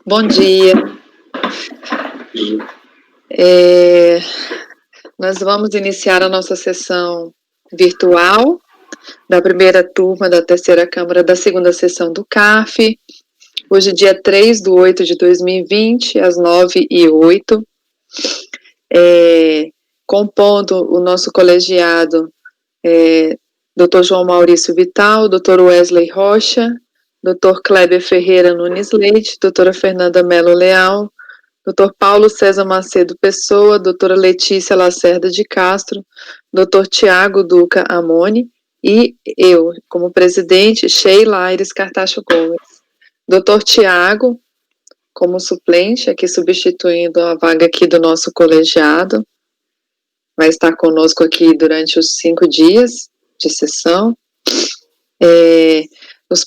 Bom dia. É, Nós vamos iniciar a nossa sessão virtual da primeira turma da terceira Câmara da segunda sessão do CAF. Hoje, dia 3/8/2020, às 9h08. Compondo o nosso colegiado, Dr. João Maurício Vital, Dr. Wesley Rocha, Dr. Kleber Ferreira Nunes Leite, Doutora Fernanda Melo Leal, Dr. Paulo César Macedo Pessoa, doutora Letícia Lacerda de Castro, Dr. Tiago Duca Amoni e eu, como presidente, Sheila Aires Cartacho Gomes. Dr. Tiago, como suplente, aqui substituindo a vaga aqui do nosso colegiado, vai estar conosco aqui durante os 5 dias de sessão.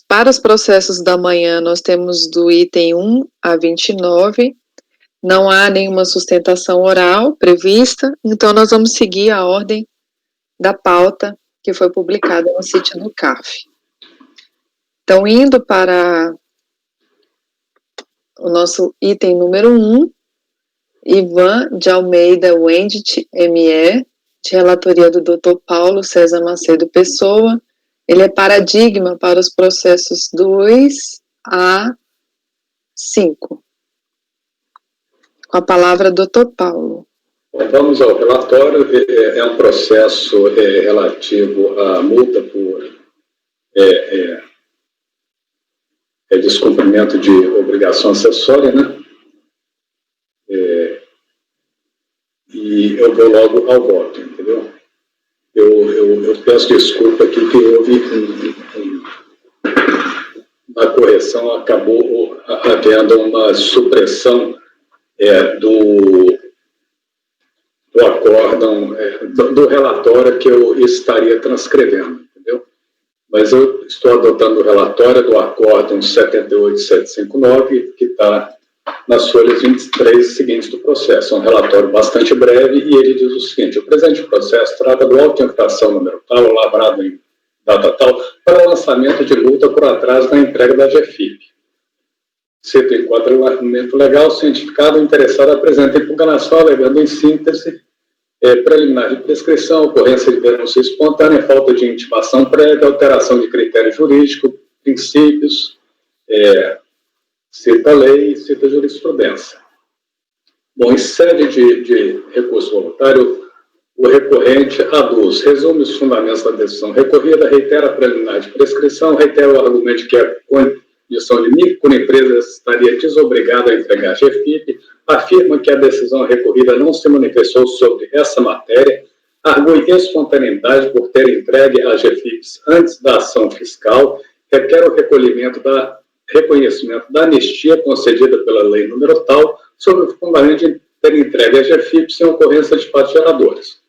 Para os processos da manhã, nós temos do item 1 a 29, não há nenhuma sustentação oral prevista, então nós vamos seguir a ordem da pauta que foi publicada no sítio do CAF. Então, indo para o nosso item número 1, Ivan de Almeida Wendt, ME, de relatoria do Dr. Paulo César Macedo Pessoa. Ele é paradigma para os processos 2 a 5. Com a palavra, Dr. Paulo. Vamos ao relatório. É um processo relativo à multa por descumprimento de obrigação acessória, né? E eu vou logo ao voto, entendeu? Eu peço desculpa aqui que houve uma correção, acabou havendo uma supressão do acórdão, do relatório que eu estaria transcrevendo, entendeu? Mas eu estou adotando o relatório do acórdão 78759, que está nas folhas 23 seguintes do processo. É um relatório bastante breve e ele diz o seguinte: o presente processo trata do auto de infração número tal, lavrado em data tal, para lançamento de multa por atraso na entrega da GFIP. Cito enquadramento legal, cientificado, interessado apresenta impugnação alegando em síntese preliminar de prescrição, ocorrência de denúncia espontânea, falta de intimação prévia, alteração de critério jurídico, princípios, cita a lei e cita a jurisprudência. Bom, em sede de recurso voluntário, o recorrente aduz, resume os fundamentos da decisão recorrida, reitera a preliminar de prescrição, reitera o argumento que a condição de microempresa estaria desobrigada a entregar a GFIP, afirma que a decisão recorrida não se manifestou sobre essa matéria, argue espontaneidade por ter entregue a GFIPs antes da ação fiscal, requer o reconhecimento da anistia concedida pela lei número tal, sobre o fundamento de ter entregue a GFIP sem ocorrência de fatos geradores.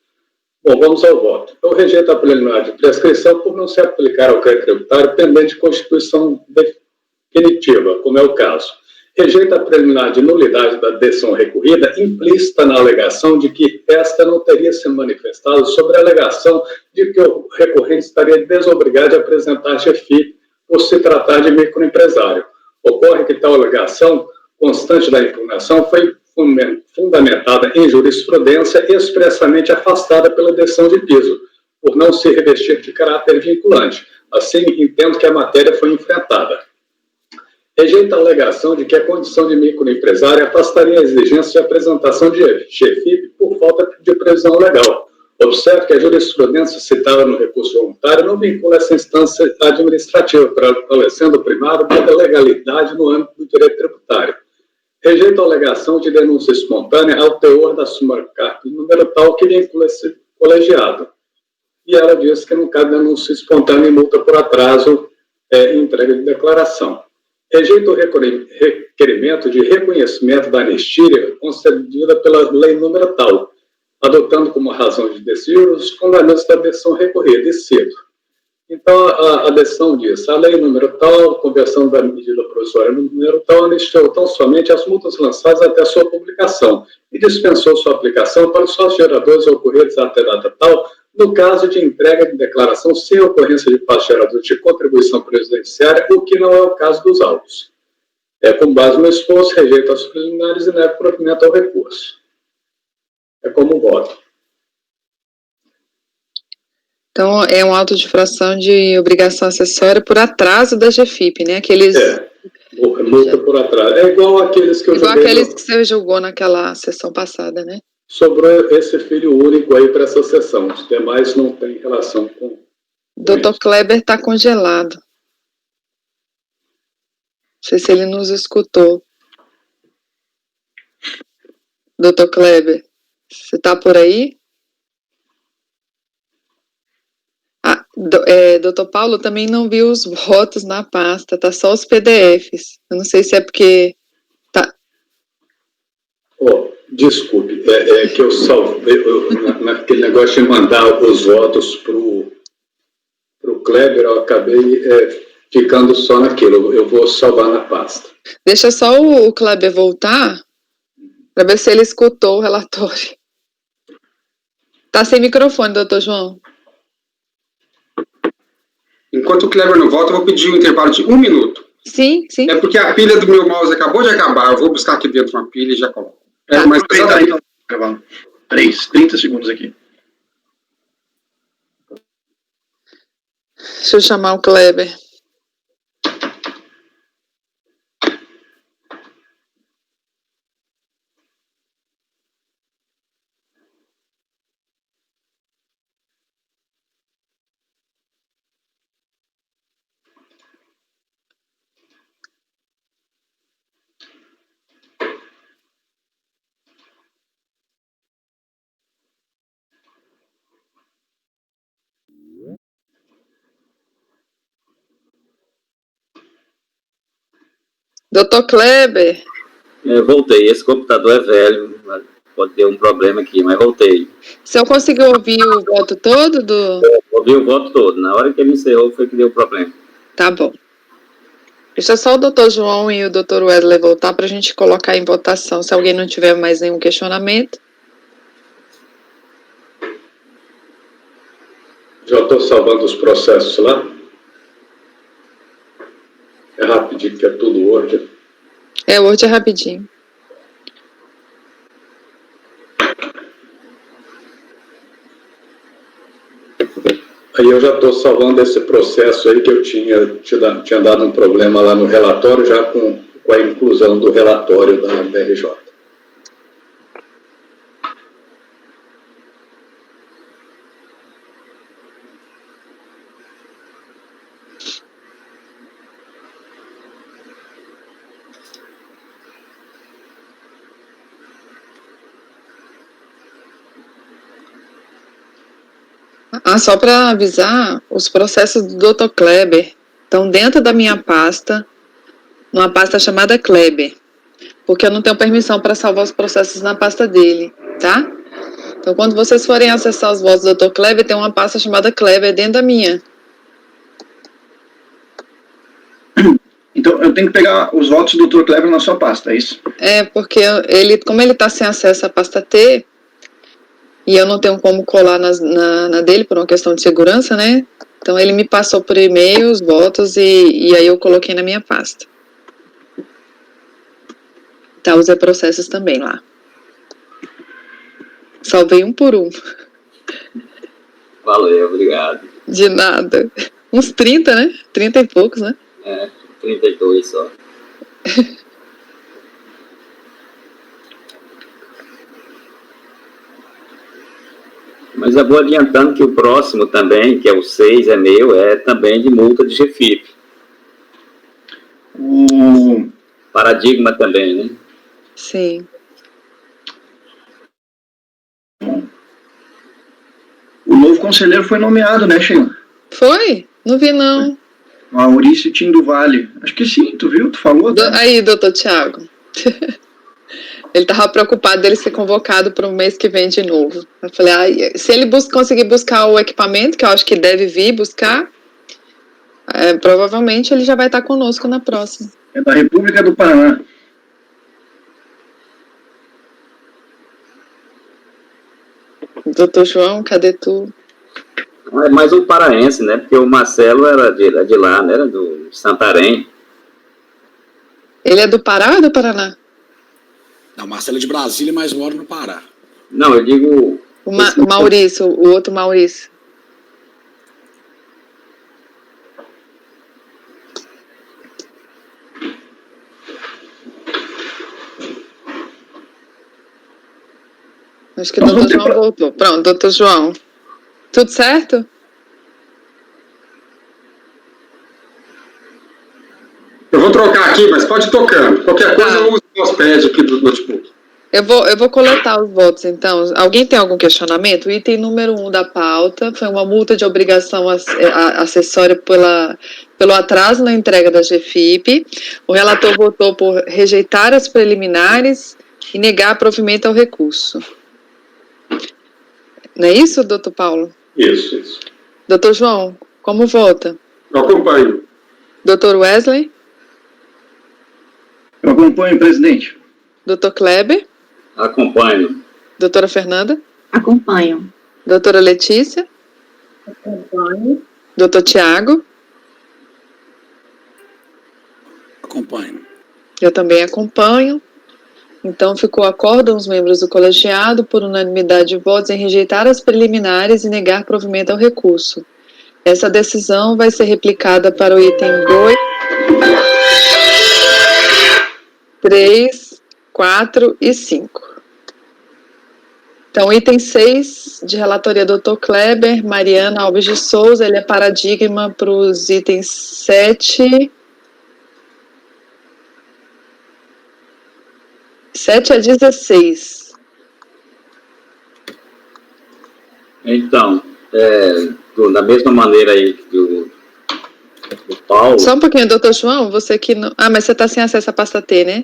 Bom, vamos ao voto. Eu rejeito a preliminar de prescrição por não se aplicar ao crédito tributário pendente de constituição definitiva, como é o caso. Rejeita a preliminar de nulidade da decisão recorrida, implícita na alegação de que esta não teria se manifestado sobre a alegação de que o recorrente estaria desobrigado de apresentar GFIP por se tratar de microempresário. Ocorre que tal alegação, constante da impugnação, foi fundamentada em jurisprudência expressamente afastada pela decisão de piso, por não se revestir de caráter vinculante. Assim, entendo que a matéria foi enfrentada. Rejeita a alegação de que a condição de microempresário afastaria a exigência de apresentação de GFIP por falta de previsão legal. Observe que a jurisprudência citada no recurso voluntário não vincula essa instância administrativa, prevalecendo o primário da legalidade no âmbito do direito tributário. Rejeita a alegação de denúncia espontânea ao teor da súmula CARP número tal que vincula esse colegiado. E ela diz que não cabe denúncia espontânea e multa por atraso em entrega de declaração. Rejeita o requerimento de reconhecimento da anistia concedida pela lei número tal, adotando como razão de desvio os fundamentos da decisão recorrida, e cito. Então, a decisão diz: a lei número tal, conversão da medida provisória número tal, anistiou tão somente as multas lançadas até a sua publicação e dispensou sua aplicação para os sócios geradores ocorridos até data tal, no caso de entrega de declaração sem ocorrência de fatos geradores de contribuição previdenciária, o que não é o caso dos autos. Com base no esforço, rejeita as preliminares e nega o provimento ao recurso. É como voto. Então, é um auto de infração de obrigação acessória por atraso da GFIP, né? Aqueles... multa por atraso. É igual aqueles que eu igual julguei... aqueles que você julgou naquela sessão passada, né? Sobrou esse filho único aí para essa sessão. Os demais não tem relação com... Dr. Kleber está congelado. Não sei se ele nos escutou. Dr. Kleber, você está por aí? Dr. Paulo também não viu os votos na pasta, tá só os PDFs. Eu não sei se é porque... tá. Desculpe, que eu salvei naquele negócio de mandar os votos pro Kleber, eu acabei ficando só naquilo. Eu vou salvar na pasta. Deixa só o Kleber voltar para ver se ele escutou o relatório. Tá sem microfone, doutor João. Enquanto o Kleber não volta, eu vou pedir um intervalo de 1 minuto. Sim, sim. É porque a pilha do meu mouse acabou de acabar. Eu vou buscar aqui dentro uma pilha e já coloco. Tá. Mas exatamente. 30 segundos aqui. Deixa eu chamar o Kleber. Doutor Kleber. Voltei. Esse computador é velho, pode ter um problema aqui, mas voltei. O senhor conseguiu ouvir o voto todo do... Ouvi o voto todo. Na hora que ele encerrou foi que deu problema. Tá bom. Deixa só o doutor João e o doutor Wesley voltar para a gente colocar em votação, se alguém não tiver mais nenhum questionamento. Já estou salvando os processos lá. É rapidinho, que é tudo Word. O Word é rapidinho. Aí eu já estou salvando esse processo aí que eu tinha dado um problema lá no relatório, já com a inclusão do relatório da BRJ. Só para avisar, os processos do Dr. Kleber estão dentro da minha pasta, numa pasta chamada Kleber, porque eu não tenho permissão para salvar os processos na pasta dele, tá? Então, quando vocês forem acessar os votos do Dr. Kleber, tem uma pasta chamada Kleber dentro da minha. Então, eu tenho que pegar os votos do Dr. Kleber na sua pasta, é isso? Porque como ele está sem acesso à pasta T, e eu não tenho como colar na dele por uma questão de segurança, né? Então ele me passou por e-mail os votos e aí eu coloquei na minha pasta. Tá, os processos também lá. Salvei um por um. Valeu, obrigado. De nada. Uns 30, né? 30 e poucos, né? 32 só. Mas eu vou adiantando que o próximo também, que é o 6, é meu, é também de multa de GFIP. O paradigma também, né? Sim. O novo conselheiro foi nomeado, né, Sheila? Foi? Não vi, não. Maurício Tim do Vale. Acho que sim, tu viu? Tu falou? Aí, doutor Tiago. Ele estava preocupado dele ser convocado para o mês que vem de novo. Eu falei, se ele conseguir buscar o equipamento, que eu acho que deve vir buscar, provavelmente ele já vai estar conosco na próxima. É da República do Paraná. Doutor João, cadê tu? É mais um paraense, né? Porque o Marcelo era de lá, né? Era do Santarém. Ele é do Pará ou é do Paraná? Não, Marcelo é de Brasília, mas mora no Pará. Não, eu digo... O Maurício, o outro Maurício. Acho que o doutor João voltou. Pronto, doutor João. Tudo certo? Eu vou trocar aqui, mas pode ir tocando. Qualquer coisa eu uso o mousepad aqui do notebook. Eu vou coletar os votos, então. Alguém tem algum questionamento? O item número 1 da pauta foi uma multa de obrigação acessória pelo atraso na entrega da GFIP. O relator votou por rejeitar as preliminares e negar provimento ao recurso. Não é isso, doutor Paulo? Isso. Doutor João, como vota? Eu acompanho. Doutor Wesley? Eu acompanho, presidente. Doutor Kleber? Acompanho. Doutora Fernanda? Acompanho. Doutora Letícia? Acompanho. Doutor Tiago? Acompanho. Eu também acompanho. Então, ficou acórdão os membros do colegiado por unanimidade de votos em rejeitar as preliminares e negar provimento ao recurso. Essa decisão vai ser replicada para o item 2, 3, 4 e 5. Então, item 6, de relatoria do Dr. Kleber, Mariana Alves de Souza, ele é paradigma para os itens 7 a 16. Então, da mesma maneira aí do Paulo... Só um pouquinho, doutor João, você que não... Ah, mas você está sem acesso à pasta T, né?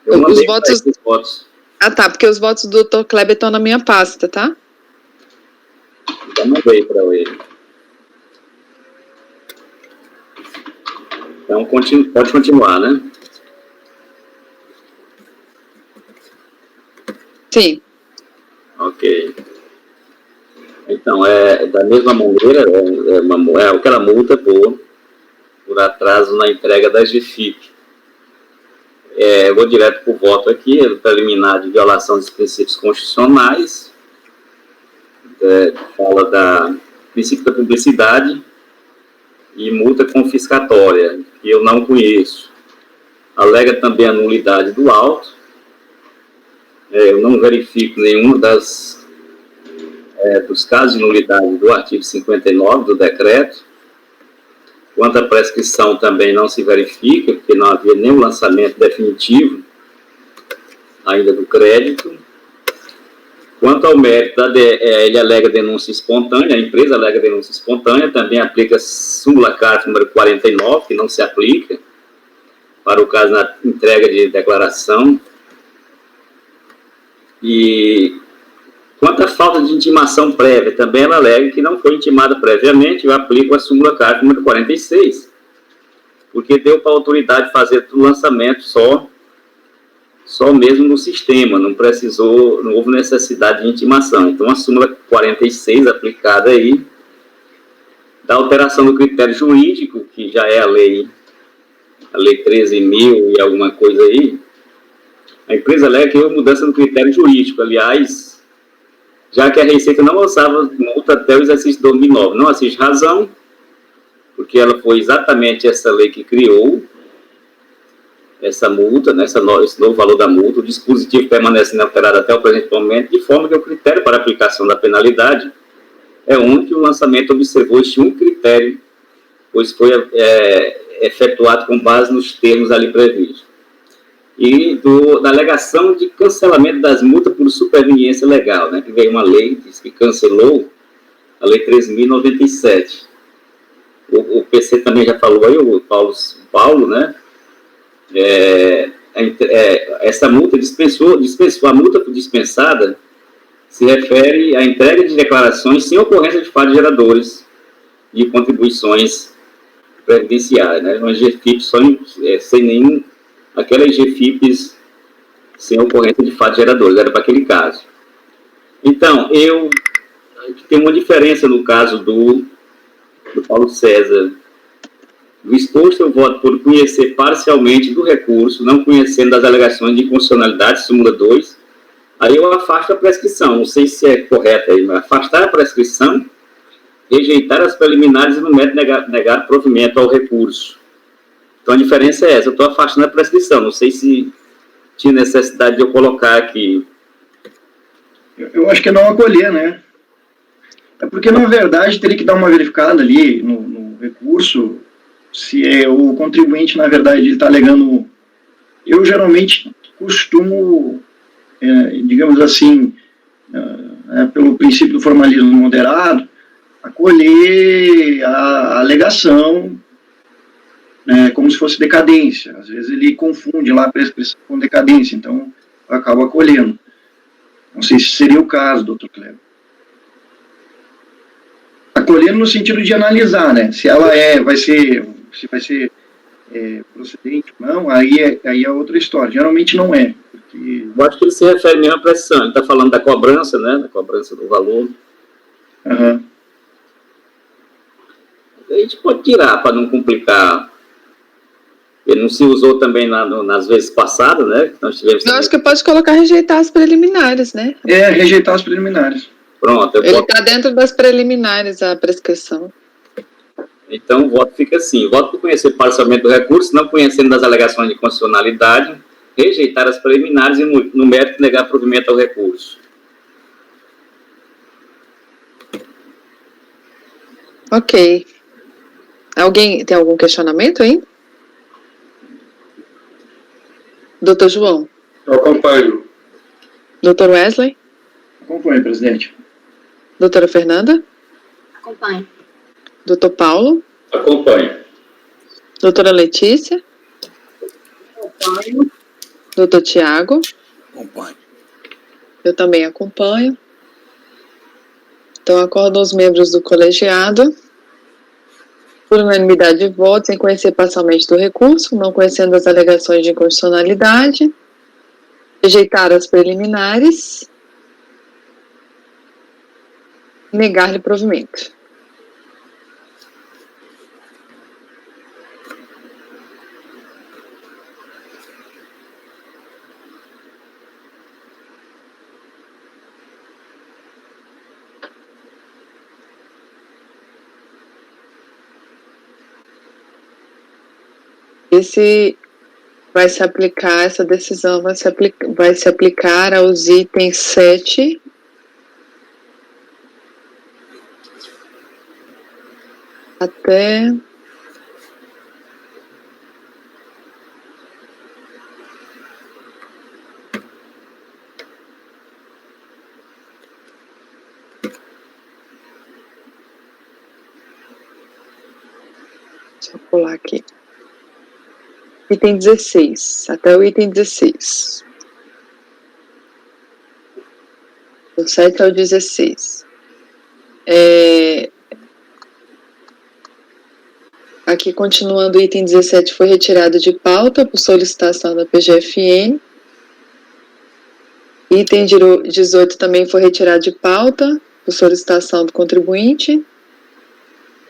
Eu mandei os votos... Ah, tá, porque os votos do Dr. Kleber estão na minha pasta, tá? Já mandei para ele. Então, pode continuar, né? Sim. Ok. Então, da mesma maneira, aquela multa por atraso na entrega da GFIP. Eu vou direto para o voto aqui, preliminar de violação dos princípios constitucionais, fala da princípio da publicidade e multa confiscatória, que eu não conheço. Alega também a nulidade do auto. Eu não verifico nenhum dos casos de nulidade do artigo 59 do decreto. Quanto à prescrição também não se verifica, porque não havia nenhum lançamento definitivo ainda do crédito. Quanto ao mérito, ele alega denúncia espontânea, a empresa alega denúncia espontânea, também aplica súmula CARF número 49, que não se aplica para o caso na entrega de declaração. E quanto à falta de intimação prévia, também ela alega que não foi intimada previamente, eu aplico a súmula CARF número 46, porque deu para a autoridade fazer o lançamento só mesmo no sistema, não houve necessidade de intimação. Então, a súmula 46 aplicada aí, da alteração do critério jurídico, que já é a lei 13.000 e alguma coisa aí, a empresa alega que houve mudança no critério jurídico, aliás, já que a Receita não lançava multa até o exercício de 2009. Não assiste razão, porque ela foi exatamente essa lei que criou essa multa, né, esse novo valor da multa. O dispositivo permanece inalterado até o presente momento, de forma que o critério para aplicação da penalidade é único, e o lançamento observou este um critério, pois foi efetuado com base nos termos ali previstos. E da alegação de cancelamento das multas por superveniência legal, né, que veio uma lei que cancelou a Lei 13.097. O PC também já falou aí, o Paulo, né, essa multa dispensou, a multa dispensada se refere à entrega de declarações sem ocorrência de fatos geradores de contribuições previdenciárias, né, uma GFIP sem nenhum, aquelas GFIPs sem ocorrência de fatos geradores, era para aquele caso. Então, tem uma diferença no caso do Paulo César. Do exposto, eu voto por conhecer parcialmente do recurso, não conhecendo as alegações de inconstitucionalidade, súmula 2. Aí eu afasto a prescrição, não sei se é correto aí, mas afastar a prescrição, rejeitar as preliminares e no mérito negar provimento ao recurso. Então a diferença é essa, eu estou afastando a prescrição, não sei se tinha necessidade de eu colocar aqui. Eu acho que é não acolher, né? É porque, na verdade, teria que dar uma verificada ali no recurso, se é o contribuinte, na verdade, ele está alegando... Eu, geralmente, costumo, digamos assim, pelo princípio do formalismo moderado, acolher a alegação como se fosse decadência. Às vezes ele confunde lá a prescrição com decadência, então eu acabo acolhendo. Não sei se seria o caso, doutor Kleber. Acolhendo no sentido de analisar, né? Se ela vai ser procedente ou não, aí é outra história. Geralmente não é. Porque... Eu acho que ele se refere mesmo à prescrição, ele está falando da cobrança, né? Da cobrança do valor. Uhum. A gente pode tirar para não complicar. Ele não se usou também nas vezes passadas, né? Nós tivemos Eu acho que pode colocar rejeitar as preliminares, né? Rejeitar as preliminares. Pronto. Ele está dentro das preliminares, a prescrição. Então, o voto fica assim. Voto por conhecer parcialmente do recurso, não conhecendo das alegações de constitucionalidade, rejeitar as preliminares e, no mérito, negar provimento ao recurso. Ok. Alguém tem algum questionamento aí? Doutor João? Eu acompanho. Doutor Wesley? Acompanho, presidente. Doutora Fernanda? Acompanho. Doutor Paulo? Acompanho. Doutora Letícia? Acompanho. Doutor Tiago? Acompanho. Eu também acompanho. Então, acordo aos membros do colegiado, por unanimidade de votos, em conhecer parcialmente do recurso, não conhecendo as alegações de inconstitucionalidade, rejeitar as preliminares, negar-lhe provimento. Essa decisão vai se aplicar aos itens 7 até deixa eu pular aqui. Item 16, até o item 16. Do 7 ao 16. Aqui, continuando, o item 17 foi retirado de pauta por solicitação da PGFN. Item 18 também foi retirado de pauta por solicitação do contribuinte.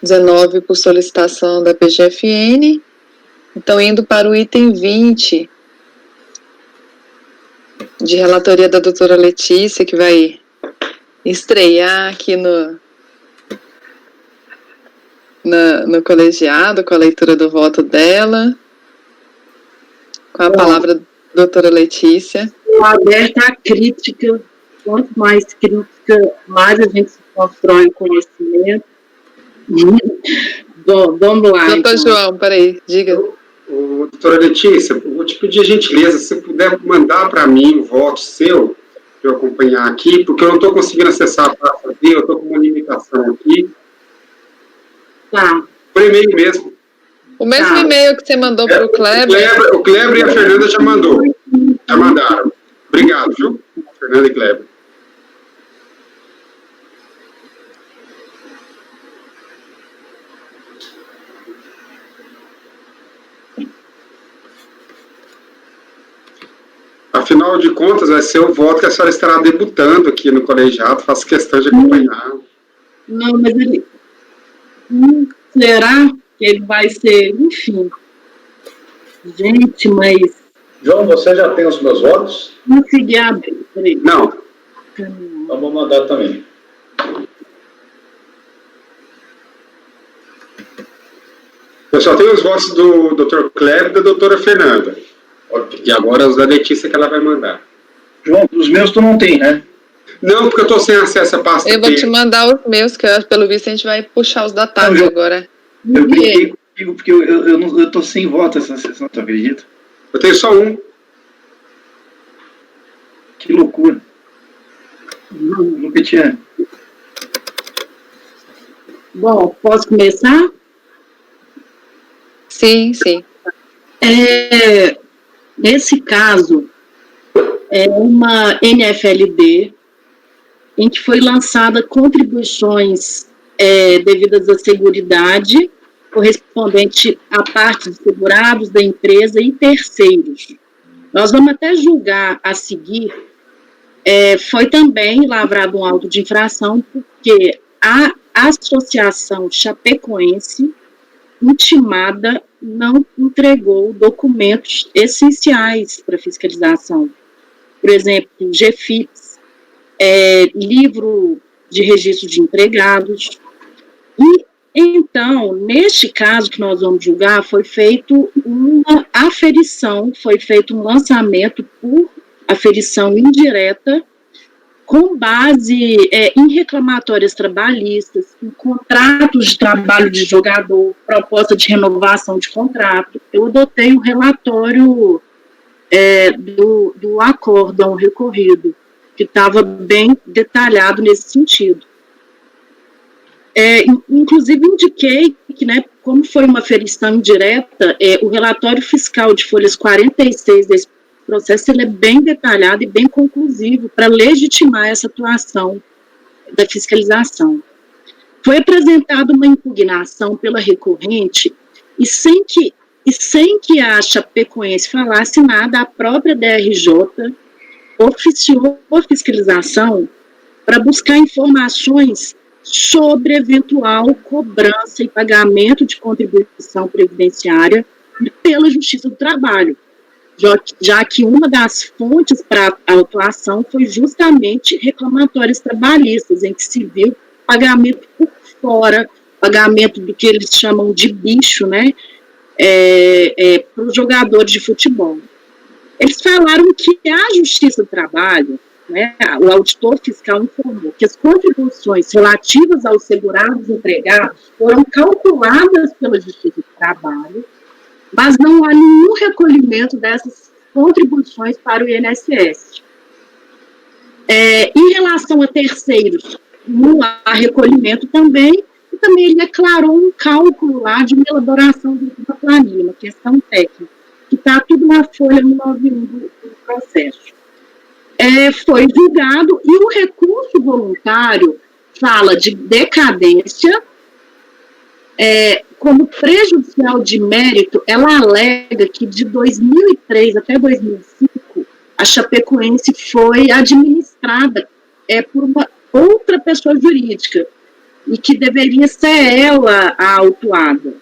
19 por solicitação da PGFN. Então, indo para o item 20, de relatoria da doutora Letícia, que vai estrear aqui no colegiado, com a leitura do voto dela. Com a palavra, doutora Letícia. Aberta à crítica, quanto mais crítica, mais a gente se constrói o conhecimento. Vamos lá. Doutor João, peraí, diga. Doutora Letícia, eu vou te pedir a gentileza, se você puder mandar para mim o voto seu, para eu acompanhar aqui, porque eu não estou conseguindo acessar a pasta dele, eu estou com uma limitação aqui. Tá. Por e-mail mesmo. O mesmo e-mail que você mandou para o Kleber. O Kleber e a Fernanda já mandaram. Obrigado, viu? Fernanda e Kleber. Afinal de contas, vai ser o voto que a senhora estará debutando aqui no colegiado, faço questão de acompanhar. Não, mas ele... será ele vai ser, enfim. Gente, mas... João, você já tem os meus votos? Consegui abrir, peraí. Não. Então vou mandar também. Eu só tenho os votos do Dr. Kleber e da doutora Fernanda. E agora os da Letícia que ela vai mandar. João, os meus tu não tem, né? Não, porque eu estou sem acesso à pasta. Eu vou te mandar os meus, que pelo visto a gente vai puxar os da tarde Não, agora. Eu brinquei contigo porque eu tô sem voto essa sessão, tu acredita? Eu tenho só um. Que loucura. Nunca tinha. Bom, posso começar? Sim, sim. Nesse caso, é uma NFLD em que foi lançada contribuições devidas à seguridade correspondente à parte de segurados da empresa e terceiros. Nós vamos até julgar a seguir. Foi também lavrado um auto de infração porque a Associação Chapecoense intimada não entregou documentos essenciais para fiscalização. Por exemplo, GFIPS, livro de registro de empregados. E, então, neste caso que nós vamos julgar, foi feito uma aferição, foi feito um lançamento por aferição indireta, com base em reclamatórias trabalhistas, em contratos de trabalho de jogador, proposta de renovação de contrato. Eu adotei o relatório do acórdão recorrido, que estava bem detalhado nesse sentido. Inclusive, indiquei que, como foi uma aferição indireta, o relatório fiscal de folhas 46 desse processo ele é bem detalhado e bem conclusivo para legitimar essa atuação da fiscalização. Foi apresentada uma impugnação pela recorrente e sem que a Chapecoense falasse nada, a própria DRJ oficiou a fiscalização para buscar informações sobre eventual cobrança e pagamento de contribuição previdenciária pela Justiça do Trabalho, já que uma das fontes para a autuação foi justamente reclamatórios trabalhistas, em que se viu pagamento por fora, pagamento do que eles chamam de bicho, para os jogadores de futebol. Eles falaram que a Justiça do Trabalho, o auditor fiscal informou que as contribuições relativas aos segurados empregados foram calculadas pela Justiça do Trabalho, mas não há nenhum recolhimento dessas contribuições para o INSS. Em relação a terceiros, não há recolhimento também, e também ele declarou um cálculo lá de uma elaboração de uma planilha, uma questão técnica, que está tudo na folha 191 do processo. Foi julgado, e o recurso voluntário fala de decadência, como prejudicial de mérito, ela alega que de 2003 até 2005, a Chapecoense foi administrada por uma outra pessoa jurídica, e que deveria ser ela a autuada.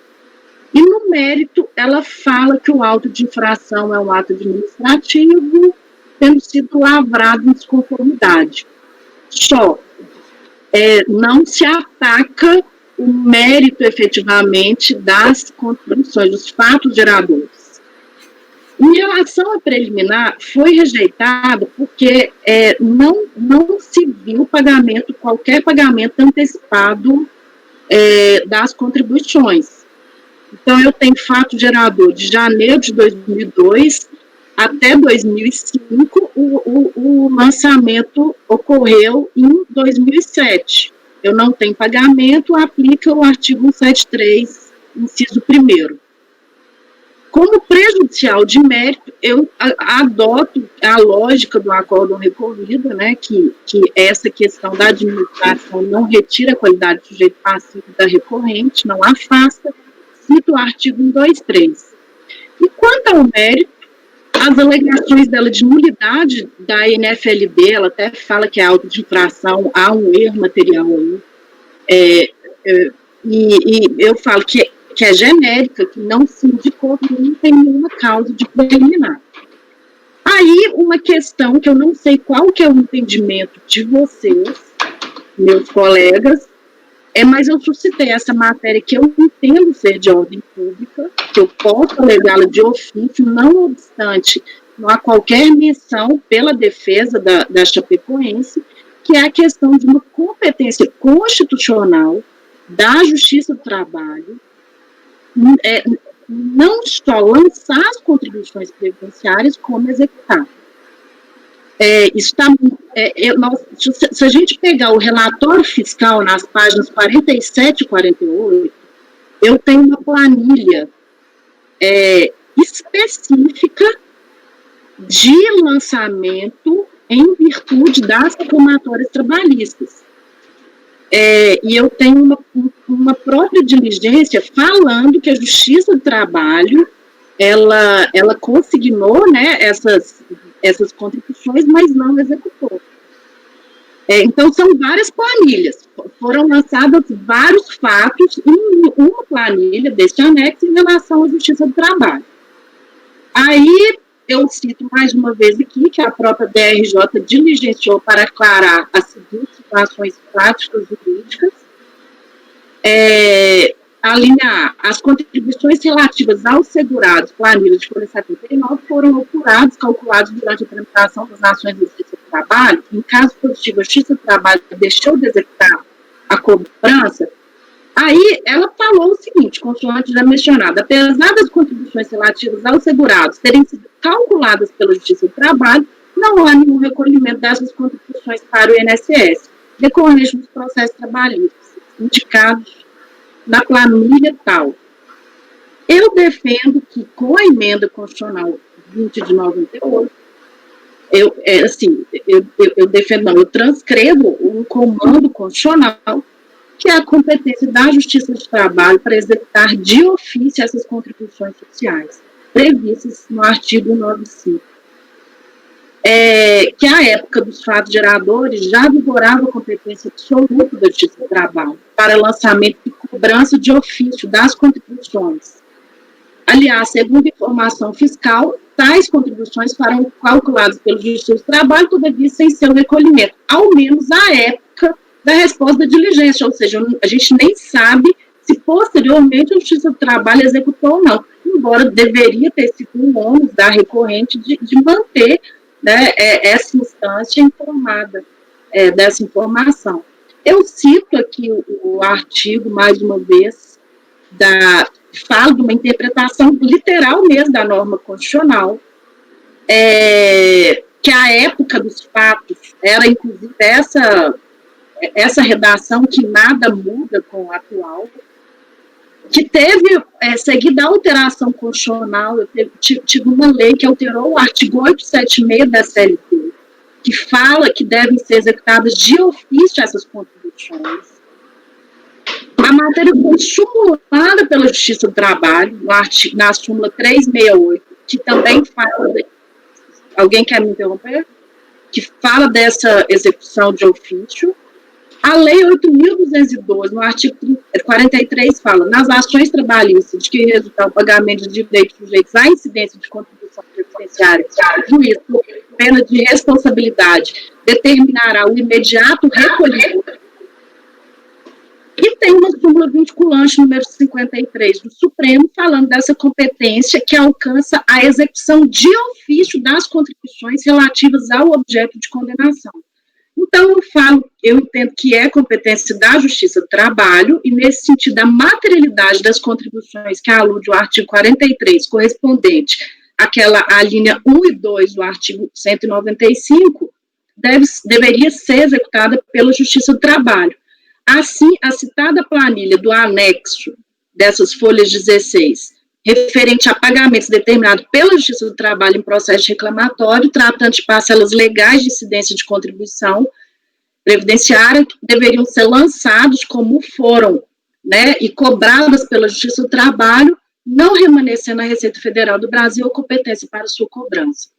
E no mérito, ela fala que o auto de infração é um ato administrativo, tendo sido lavrado em desconformidade. Só não se ataca o mérito, efetivamente, das contribuições, dos fatos geradores. Em relação à preliminar, foi rejeitado porque não se viu qualquer pagamento antecipado das contribuições. Então, eu tenho fato gerador de janeiro de 2002 até 2005, o lançamento ocorreu em 2007. Eu não tenho pagamento, aplica o artigo 173, inciso 1º. Como prejudicial de mérito, eu adoto a lógica do acórdão recorrido, que essa questão da administração não retira a qualidade do sujeito passivo da recorrente, não afasta, cito o artigo 123. E quanto ao mérito, as alegações dela de nulidade da NFLD, ela até fala que é auto de infração, há um erro material aí, e eu falo que que é genérica, que não se indicou, que não tem nenhuma causa de preliminar. Aí, uma questão que eu não sei qual que é o entendimento de vocês, meus colegas, mas eu suscitei essa matéria que eu entendo ser de ordem pública, que eu posso alegá-la de ofício, não obstante, não há qualquer menção pela defesa da Chapecoense, que é a questão de uma competência constitucional da Justiça do Trabalho, não só lançar as contribuições previdenciárias, como executar. Se a gente pegar o relatório fiscal nas páginas 47 e 48, eu tenho uma planilha específica de lançamento em virtude das reclamatórias trabalhistas. E eu tenho uma própria diligência falando que a Justiça do Trabalho, ela consignou, né, essas contribuições, mas não executou. Então, são várias planilhas. Foram lançados vários fatos em uma planilha deste anexo em relação à Justiça do Trabalho. Aí, eu cito mais uma vez aqui que a própria DRJ diligenciou para aclarar as seguintes situações práticas jurídicas. A linha A, as contribuições relativas aos segurados, planilha de folha 79, foram apurados, calculados durante a tramitação das ações da Justiça do Trabalho. Em caso positivo, a Justiça do Trabalho deixou de executar a cobrança. Aí, ela falou o seguinte, consoante já mencionado, apesar das contribuições relativas aos segurados terem sido calculadas pela Justiça do Trabalho, não há nenhum recolhimento dessas contribuições para o INSS, decorrente dos processos trabalhistas indicados na planilha tal. Eu defendo que, com a emenda constitucional 20 de 98, eu transcrevo um comando constitucional que é a competência da Justiça do Trabalho para executar de ofício essas contribuições sociais, previstas no artigo 95. Que à época dos fatos geradores já vigorava a competência absoluta da Justiça do Trabalho para lançamento e cobrança de ofício das contribuições. Aliás, segundo a informação fiscal, tais contribuições foram calculadas pelo Justiça do Trabalho, todavia sem seu recolhimento, ao menos à época da resposta da diligência, ou seja, a gente nem sabe se posteriormente a Justiça do Trabalho executou ou não, embora deveria ter sido um ônus da recorrente de manter, né, essa instância informada dessa informação. Eu cito aqui o artigo, mais uma vez, fala de uma interpretação literal mesmo da norma constitucional, que a época dos fatos era, inclusive, essa redação que nada muda com a atual, que teve, seguida a alteração constitucional, eu tive uma lei que alterou o artigo 876 da CLT, que fala que devem ser executadas de ofício essas contribuições. A matéria foi estimulada pela Justiça do Trabalho, na súmula 368, que também fala... Alguém quer me interromper? Que fala dessa execução de ofício. A Lei 8.212, no artigo 43, fala: nas ações trabalhistas de que resultar o pagamento de direitos sujeitos à incidência de contribuição previdenciária, o juiz, por pena de responsabilidade, determinará o imediato recolhimento. E tem uma súmula vinculante número 53 do Supremo, falando dessa competência que alcança a execução de ofício das contribuições relativas ao objeto de condenação. Então, eu entendo que é competência da Justiça do Trabalho, e nesse sentido, a materialidade das contribuições que alude o artigo 43, correspondente à linha 1 e 2 do artigo 195, deveria ser executada pela Justiça do Trabalho. Assim, a citada planilha do anexo dessas folhas 16, referente a pagamentos determinados pela Justiça do Trabalho em processo reclamatório, tratando de parcelas legais de incidência de contribuição previdenciária, que deveriam ser lançados como foram, né, e cobradas pela Justiça do Trabalho, não remanescendo na Receita Federal do Brasil a competência para sua cobrança.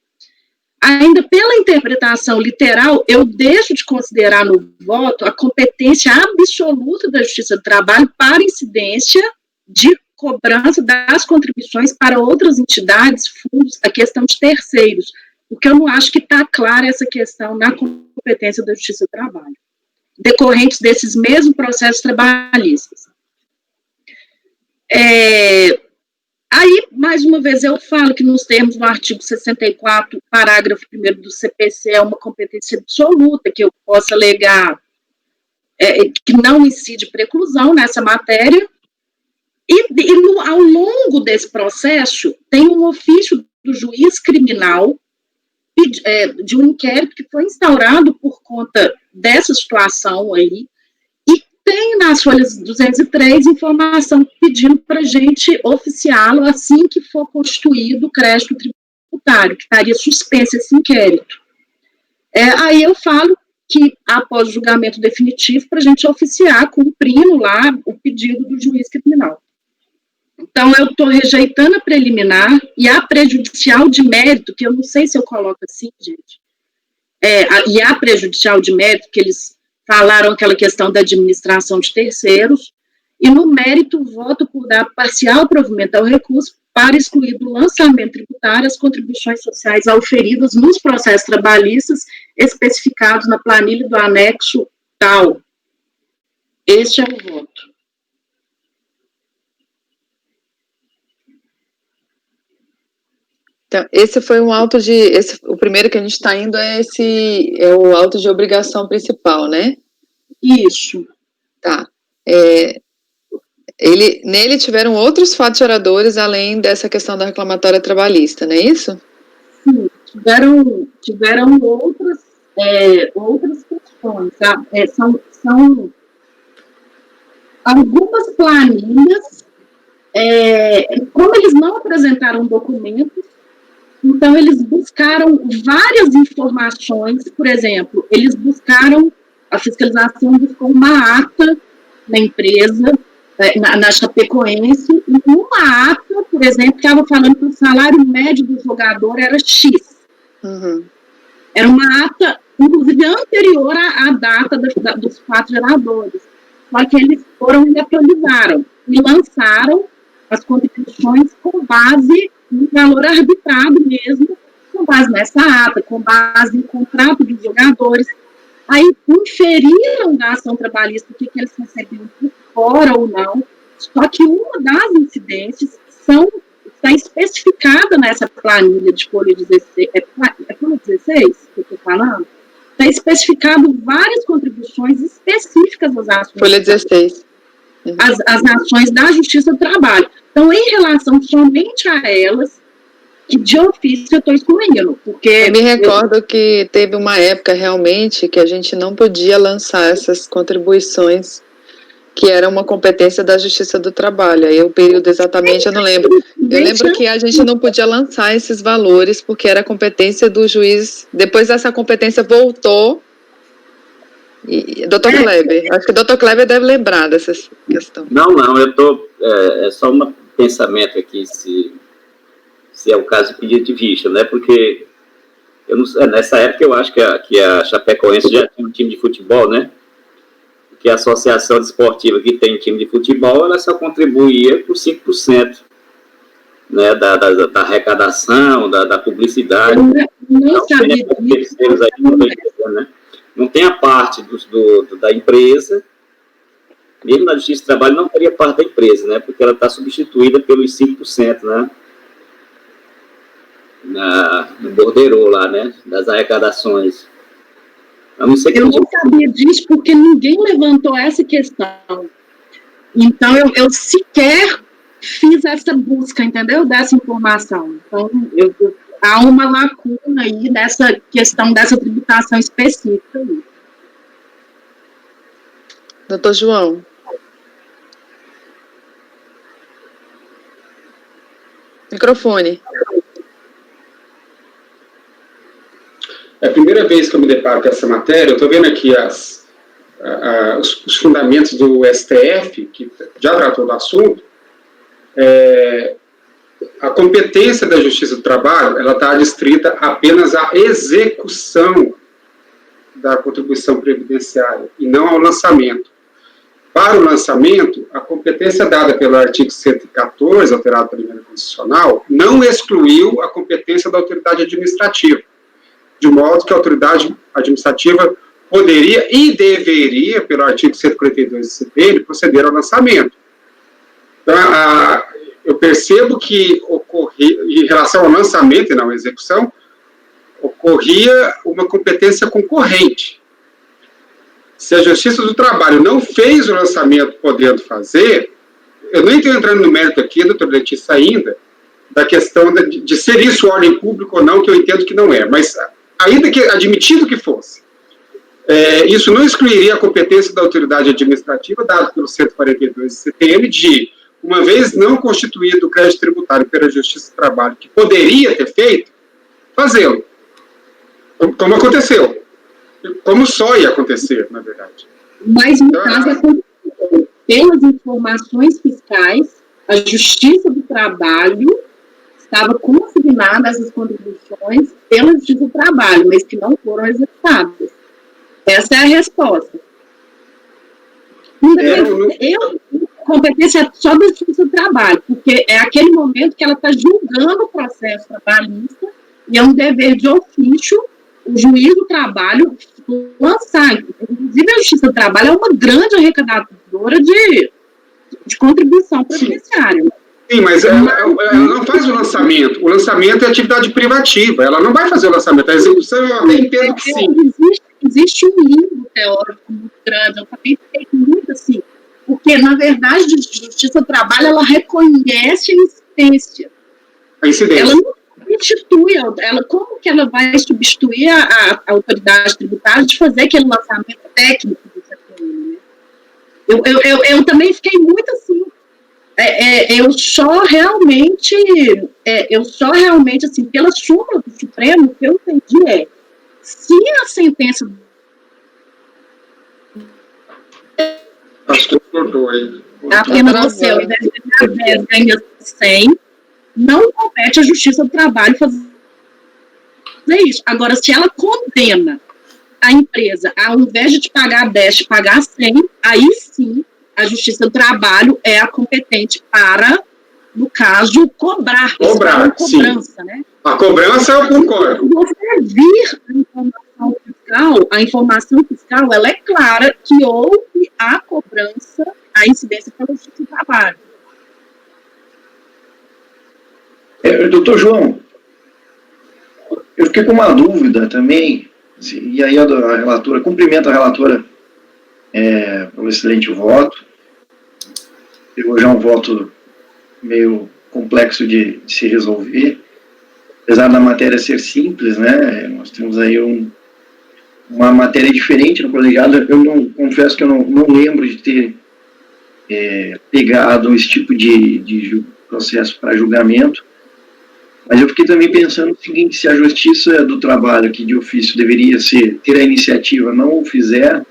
Ainda pela interpretação literal, eu deixo de considerar no voto a competência absoluta da Justiça do Trabalho para incidência de cobrança das contribuições para outras entidades, fundos, a questão de terceiros, porque eu não acho que está clara essa questão na competência da Justiça do Trabalho, decorrentes desses mesmos processos trabalhistas. Aí, mais uma vez, eu falo que nos termos do artigo 64, parágrafo 1º do CPC, é uma competência absoluta que eu possa alegar que não incide preclusão nessa matéria, ao longo desse processo, tem um ofício do juiz criminal de um inquérito que foi instaurado por conta dessa situação aí, e tem nas folhas 203 informação pedindo para a gente oficiá-lo assim que for constituído o crédito tributário, que estaria suspenso esse inquérito. Aí eu falo que, após o julgamento definitivo, para a gente oficiar, cumprindo lá o pedido do juiz criminal. Então, eu estou rejeitando a preliminar e a prejudicial de mérito, que eu não sei se eu coloco assim, gente, e a prejudicial de mérito, que eles falaram aquela questão da administração de terceiros, e no mérito, voto por dar parcial provimento ao recurso para excluir do lançamento tributário as contribuições sociais auferidas nos processos trabalhistas especificados na planilha do anexo tal. Este é o voto. Então, esse foi um auto o primeiro que a gente está indo é o auto de obrigação principal, né? Isso. Tá. Nele tiveram outros fatos geradores, além dessa questão da reclamatória trabalhista, não é isso? Sim, tiveram outras questões, tá? São algumas planilhas, como eles não apresentaram documentos, então eles buscaram várias informações, por exemplo, eles buscaram, a fiscalização buscou uma ata na empresa, na Chapecoense, e uma ata, por exemplo, que estava falando que o salário médio do jogador era X. Uhum. Era uma ata, inclusive, anterior à data dos fatos geradores. Só que eles foram e atualizaram, e lançaram as contribuições com base no valor arbitrado mesmo, com base nessa ata, com base em contrato dos jogadores. Aí inferiram da ação trabalhista o que eles recebiam por fora ou não, só que uma das incidências está especificada nessa planilha de folha 16, folha 16 que eu estou falando? Está especificado várias contribuições específicas das ações. Folha 16. Uhum. As ações da Justiça do Trabalho. Então, em relação somente a elas, que de ofício eu estou excluindo, porque... Eu me recordo que teve uma época realmente que a gente não podia lançar essas contribuições que era uma competência da Justiça do Trabalho. Aí o período exatamente eu não lembro. Eu lembro que a gente não podia lançar esses valores porque era competência do juiz. Depois essa competência voltou. Dr. Kleber, acho que o Dr. Kleber deve lembrar dessa questão. Não, eu estou... É só um pensamento aqui, se é o caso de pedido de vista, né? Porque eu não, nessa época eu acho que a Chapecoense já tinha um time de futebol, né? Que a associação desportiva que tem time de futebol, ela só contribuía por 5%, né, da arrecadação, da publicidade. Não sabia disso. Né? Não tem a parte da empresa, mesmo na Justiça do Trabalho não teria parte da empresa, né, porque ela está substituída pelos 5%, né, no borderô lá, né, das arrecadações. Eu não sabia disso porque ninguém levantou essa questão. Então, eu sequer fiz essa busca, entendeu? Dessa informação. Então, há uma lacuna aí dessa questão dessa tributação específica aí. Doutor João. Microfone. É a primeira vez que eu me deparo com essa matéria. Eu estou vendo aqui os fundamentos do STF, que já tratou do assunto. A competência da Justiça do Trabalho, ela está adstrita apenas à execução da contribuição previdenciária e não ao lançamento. para o lançamento, a competência dada pelo artigo 114, alterado pela emenda constitucional, não excluiu a competência da autoridade administrativa, de modo que a autoridade administrativa poderia e deveria, pelo artigo 142 do CPM, proceder ao lançamento. Então, eu percebo que ocorria, em relação ao lançamento e não à execução, ocorria uma competência concorrente. Se a Justiça do Trabalho não fez o lançamento podendo fazer, eu nem estou entrando no mérito aqui, doutor Letícia, ainda, da questão de ser isso ordem pública ou não, que eu entendo que não é, mas ainda que admitido que fosse, isso não excluiria a competência da autoridade administrativa, dado pelo 142 do CPM, de, uma vez não constituído o crédito tributário pela Justiça do Trabalho, que poderia ter feito, fazê-lo. Como aconteceu. Como só ia acontecer, na verdade. Mas, no caso, aconteceu. Pelas informações fiscais, a Justiça do Trabalho estava consignada essas contribuições pela Justiça do Trabalho, mas que não foram executadas. Essa é a resposta. Competência é só da Justiça do Trabalho, porque é aquele momento que ela está julgando o processo trabalhista e é um dever de ofício o juiz do trabalho lançar. Inclusive, a Justiça do Trabalho é uma grande arrecadadora de contribuição previdenciária. Sim, mas ela não faz o lançamento. O lançamento é atividade privativa. Ela não vai fazer o lançamento. A execução, eu nem entendo que sim. Existe um limbo teórico muito grande. Eu também fiquei muito assim. Porque, na verdade, a Justiça do Trabalho, ela reconhece a incidência. A incidência. Ela não substitui, como que ela vai substituir a autoridade tributária de fazer aquele lançamento técnico do CPM, né? Eu também fiquei muito assim, eu só realmente, assim, pela súmula do Supremo, o que eu entendi se a sentença... Acho que cortou aí. Apenas você, ao invés de 10, ganha 100, não compete à Justiça do Trabalho fazer isso. Agora, se ela condena a empresa, ao invés de te pagar 10, te pagar 100, aí sim, a Justiça do Trabalho é a competente para, no caso, cobrar. Cobrar, cobrança, sim. Né? A cobrança eu concordo. Você vir a informação fiscal, ela é clara que houve a cobrança, a incidência pela Justiça do Trabalho. Doutor João, eu fiquei com uma dúvida também, e aí a relatora, cumprimento a relatora pelo excelente voto. Pegou já um voto meio complexo de se resolver, apesar da matéria ser simples, né? Nós temos aí uma matéria diferente no colegiado. Eu confesso que eu não lembro de ter pegado esse tipo de processo para julgamento. Mas eu fiquei também pensando o seguinte: se a Justiça do Trabalho, que de ofício deveria ter a iniciativa, não o fizer,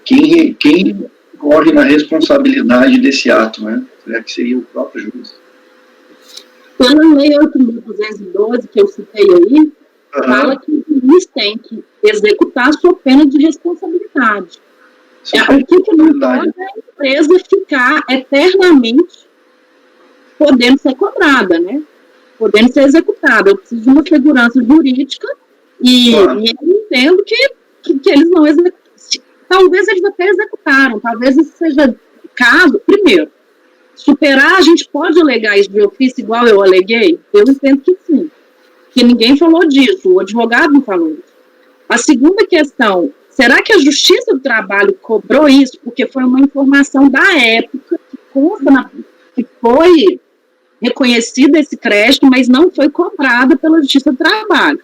quem corre na responsabilidade desse ato, né? Será que seria o próprio juiz? Pela Lei 8.212, que eu citei aí, fala que o juiz tem que executar a sua pena de responsabilidade. O que não pode é a empresa ficar eternamente podendo ser cobrada, né? Podendo ser executada. Eu preciso de uma segurança jurídica e eu entendo que eles não executam. Talvez eles até executaram, talvez isso seja caso. Primeiro, superar, a gente pode alegar isso de ofício igual eu aleguei? Eu entendo que sim. Que ninguém falou disso, o advogado não falou isso. A segunda questão, será que a Justiça do Trabalho cobrou isso? Porque foi uma informação da época que consta que foi reconhecido esse crédito, mas não foi cobrada pela Justiça do Trabalho.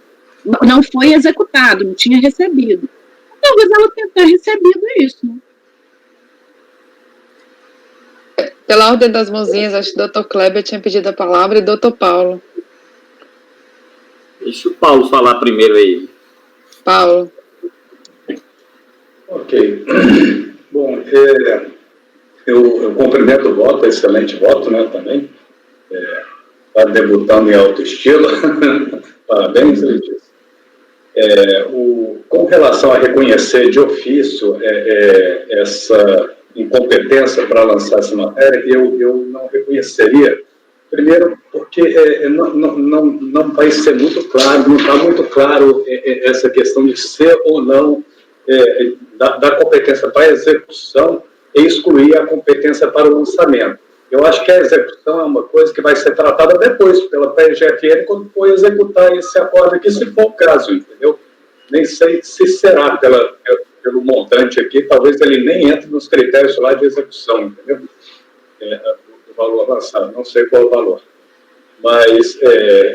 Não foi executado, não tinha recebido. Talvez ela tenha até recebido isso, né? Pela ordem das mãozinhas, acho que o doutor Kleber tinha pedido a palavra e o doutor Paulo. Deixa o Paulo falar primeiro aí. Paulo. Ok. Bom, eu cumprimento o voto, excelente voto, né, também. Está debutando em alto estilo. Parabéns, Letícia. Com relação a reconhecer de ofício essa incompetência para lançar essa matéria, eu não reconheceria, primeiro porque não vai ser muito claro, não está muito claro essa questão de ser ou não da competência para a execução e excluir a competência para o lançamento. Eu acho que a execução é uma coisa que vai ser tratada depois pela PGFN quando for executar esse acordo aqui, se for o caso, entendeu? Nem sei se será pelo montante aqui, talvez ele nem entre nos critérios lá de execução, entendeu? O valor avançado, não sei qual o valor. Mas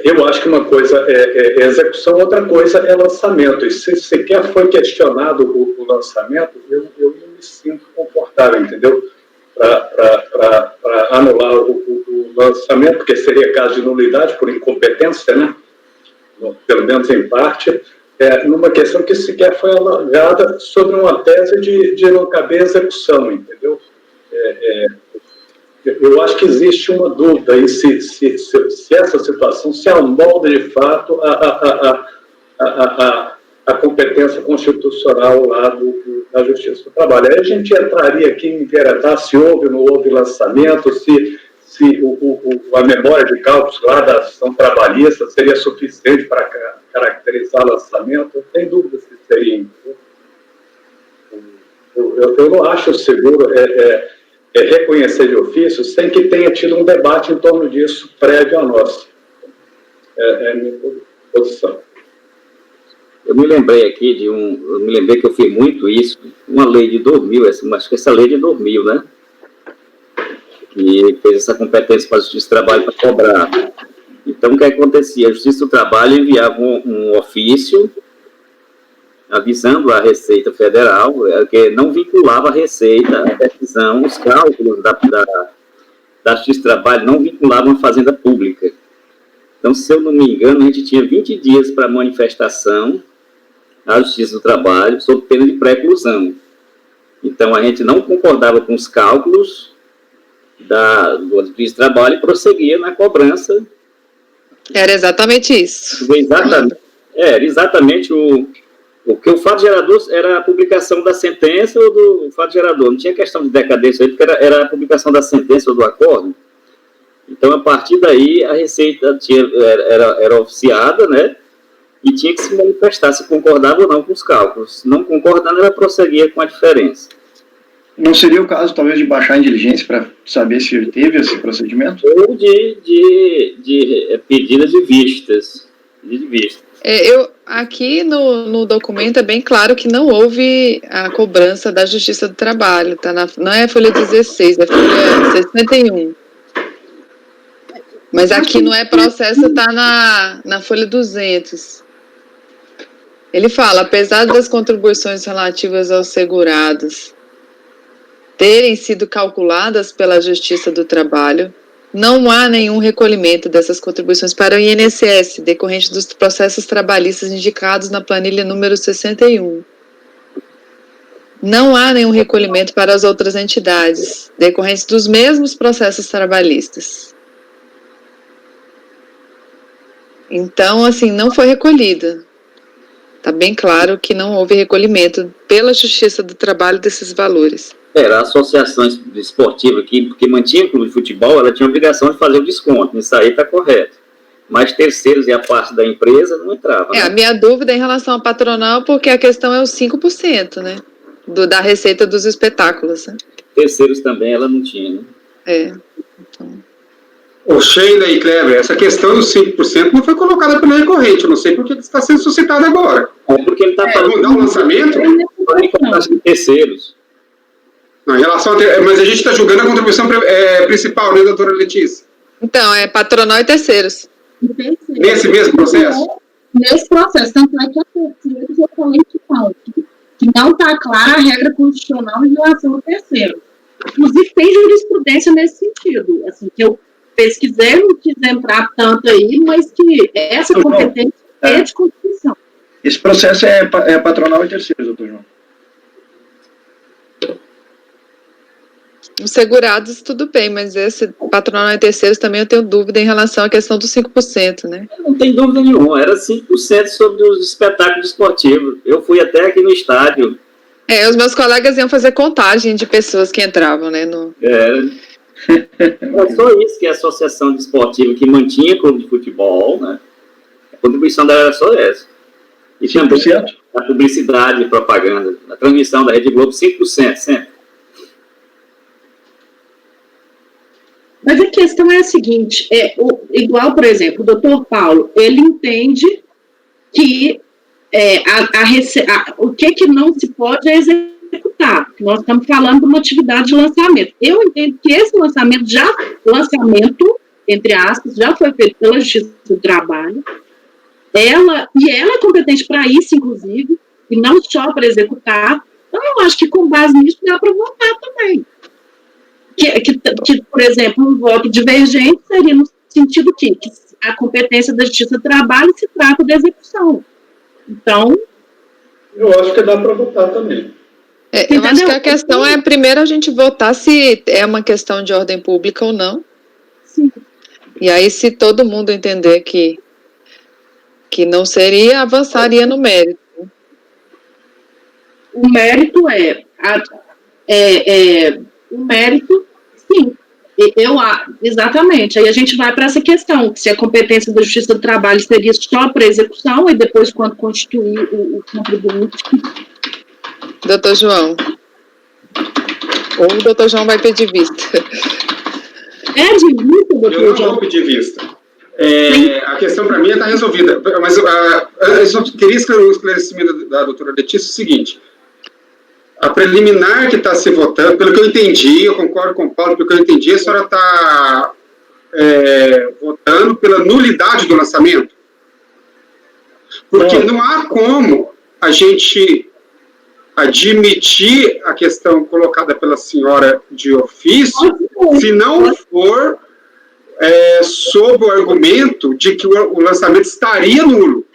eu acho que uma coisa é execução, outra coisa é lançamento. E se sequer foi questionado o lançamento, eu não me sinto confortável, entendeu? Para anular o lançamento, porque seria caso de nulidade por incompetência, né? Pelo menos em parte, numa questão que sequer foi alongada sobre uma tese de não caber execução, entendeu? Eu acho que existe uma dúvida aí se essa situação se amolda de fato a competência constitucional lá da Justiça do Trabalho. Aí a gente entraria aqui em enveredar se houve ou não houve lançamento, se a memória de cálculos lá da ação trabalhista seria suficiente para caracterizar lançamento. Eu tenho dúvida se seria. Eu não acho seguro reconhecer de ofício sem que tenha tido um debate em torno disso prévio a nós. É a minha posição. Eu me lembrei aqui eu me lembrei que eu fiz muito isso, uma lei de 2000, acho que essa lei de 2000, né? Que fez essa competência para a Justiça do Trabalho para cobrar. Então, o que acontecia? A Justiça do Trabalho enviava um ofício avisando a Receita Federal, que não vinculava a Receita, a decisão, os cálculos da Justiça do Trabalho não vinculavam a Fazenda Pública. Então, se eu não me engano, a gente tinha 20 dias para manifestação à Justiça do Trabalho, sob pena de pré-exclusão. Então, a gente não concordava com os cálculos do Justiça do Trabalho e prosseguia na cobrança. Era exatamente isso. Era exatamente porque o fato gerador era a publicação da sentença ou do fato gerador. Não tinha questão de decadência aí, porque era a publicação da sentença ou do acordo. Então, a partir daí, a Receita era oficiada, né? E tinha que se manifestar se concordava ou não com os cálculos. Não concordando, ela prosseguia com a diferença. Não seria o caso, talvez, de baixar em diligência para saber se teve esse procedimento? Ou de pedidas de vistas. Aqui no documento é bem claro que não houve a cobrança da Justiça do Trabalho, tá? Não é a folha 16, é a folha 61. Mas aqui não é processo, está na folha 200. Ele fala, apesar das contribuições relativas aos segurados terem sido calculadas pela Justiça do Trabalho, não há nenhum recolhimento dessas contribuições para o INSS, decorrente dos processos trabalhistas indicados na planilha número 61. Não há nenhum recolhimento para as outras entidades, decorrentes dos mesmos processos trabalhistas. Então, assim, não foi recolhida. Está bem claro que não houve recolhimento pela Justiça do Trabalho desses valores. Era a associação esportiva que mantinha o clube de futebol, ela tinha a obrigação de fazer o desconto. Isso aí está correto. Mas terceiros e a parte da empresa não entrava. Né? A minha dúvida é em relação ao patronal, porque a questão é os 5%, né? Da receita dos espetáculos. Né? Terceiros também ela não tinha, né? Ô, Sheila e Kleber, essa questão dos 5% não foi colocada pela recorrente, eu não sei por que está sendo suscitada agora. Porque ele está falando... Mudar o lançamento? Terceiros. Não, em relação mas a gente está julgando a contribuição principal, né, doutora Letícia? Então, é patronal e terceiros. Nesse mesmo processo? Nesse processo, tanto é que a terceira já falei que não está clara a regra constitucional em relação ao terceiro. Inclusive, tem jurisprudência nesse sentido, assim, que eu pesquisei, não quis entrar tanto aí, mas que essa competência é de Constituição. Esse processo é patronal e terceiro, doutor João. Os segurados, tudo bem, mas esse patronal e terceiros também eu tenho dúvida em relação à questão dos 5%, né? Não tem dúvida nenhuma, era 5% sobre os espetáculos esportivos. Eu fui até aqui no estádio. Os meus colegas iam fazer contagem de pessoas que entravam, né? Era só isso que a associação esportiva que mantinha clube de futebol, né? A contribuição dela era só essa. E também a publicidade e propaganda, a transmissão da Rede Globo, 5% sempre. Mas a questão é a seguinte, igual, por exemplo, o doutor Paulo, ele entende que o que não se pode é executar. Nós estamos falando de uma atividade de lançamento. Eu entendo que esse lançamento, entre aspas, já foi feito pela Justiça do Trabalho, ela é competente para isso, inclusive, e não só para executar. Então, eu acho que com base nisso dá para votar também. Que, por exemplo, um voto divergente seria no sentido que a competência da Justiça do Trabalho se trata da execução. Então... Eu acho que dá para votar também. Eu acho que a questão é, primeiro, a gente votar se é uma questão de ordem pública ou não. Sim. E aí, se todo mundo entender que não seria, avançaria no mérito. O mérito o mérito, sim, exatamente. Aí a gente vai para essa questão, se a competência da Justiça do Trabalho seria só para execução, e depois, quando constituir o contribuinte. Doutor João. Ou o doutor João vai pedir vista. É de vista, doutor João? Eu não vou pedir vista. A questão para mim está resolvida. Mas eu queria o esclarecimento da doutora Letícia o seguinte. A preliminar que está se votando, pelo que eu entendi, eu concordo com o Paulo, pelo que eu entendi, a senhora está votando pela nulidade do lançamento. Porque não há como a gente admitir a questão colocada pela senhora de ofício, se não for sob o argumento de que o lançamento estaria nulo.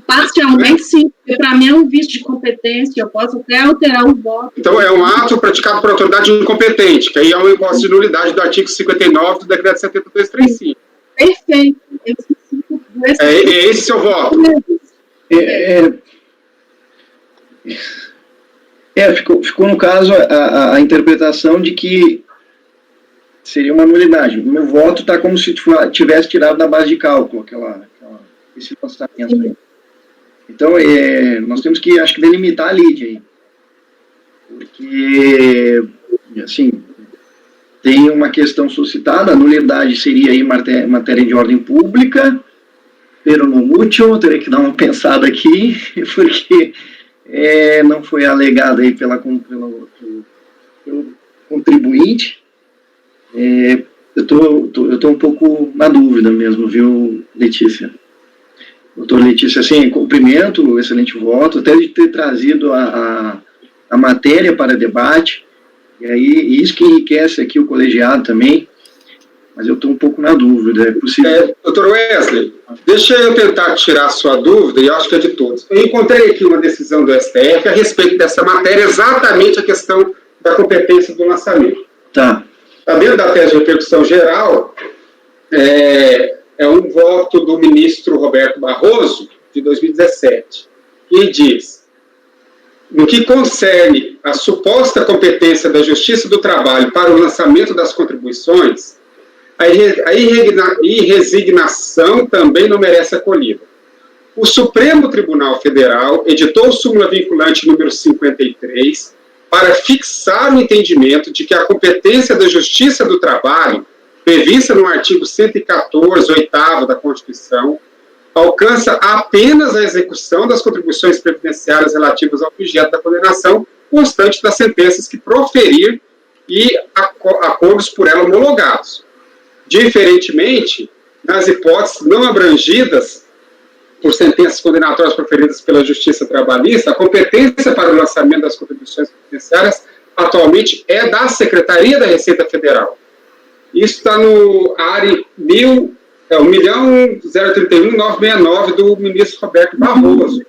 Parcialmente, sim, porque para mim é um vício de competência, eu posso até alterar o voto. Então, é um ato praticado por autoridade incompetente, que aí é uma hipótese de nulidade do artigo 59 do decreto 7235. Perfeito. Esse seu voto. Ficou no caso a interpretação de que seria uma nulidade. O meu voto está como se tivesse tirado da base de cálculo esse lançamento aí. Então, nós temos que, acho que, delimitar a lide aí. Porque, assim, tem uma questão suscitada, a nulidade seria aí matéria de ordem pública, pero non útil, teria que dar uma pensada aqui, porque não foi alegado aí pelo contribuinte. Eu tô um pouco na dúvida mesmo, viu, Letícia? Doutora Letícia, assim, cumprimento o excelente voto, até de ter trazido a matéria para debate, e aí isso que enriquece aqui o colegiado também, mas eu estou um pouco na dúvida, é possível... Doutor Wesley, deixa eu tentar tirar a sua dúvida, e eu acho que é de todos. Eu encontrei aqui uma decisão do STF a respeito dessa matéria, exatamente a questão da competência do lançamento. Tá. Dentro da tese de repercussão geral, é um voto do ministro Roberto Barroso, de 2017, que diz, no que concerne a suposta competência da Justiça do Trabalho para o lançamento das contribuições, a irresignação também não merece acolhida. O Supremo Tribunal Federal editou súmula vinculante número 53 para fixar o entendimento de que a competência da Justiça do Trabalho, prevista no artigo 114, 8º da Constituição, alcança apenas a execução das contribuições previdenciárias relativas ao objeto da condenação, constante das sentenças que proferir e acordos por ela homologados. Diferentemente, nas hipóteses não abrangidas por sentenças condenatórias proferidas pela Justiça Trabalhista, a competência para o lançamento das contribuições previdenciárias atualmente é da Secretaria da Receita Federal. Isso está no ARI 1.031.969 do ministro Roberto Barroso.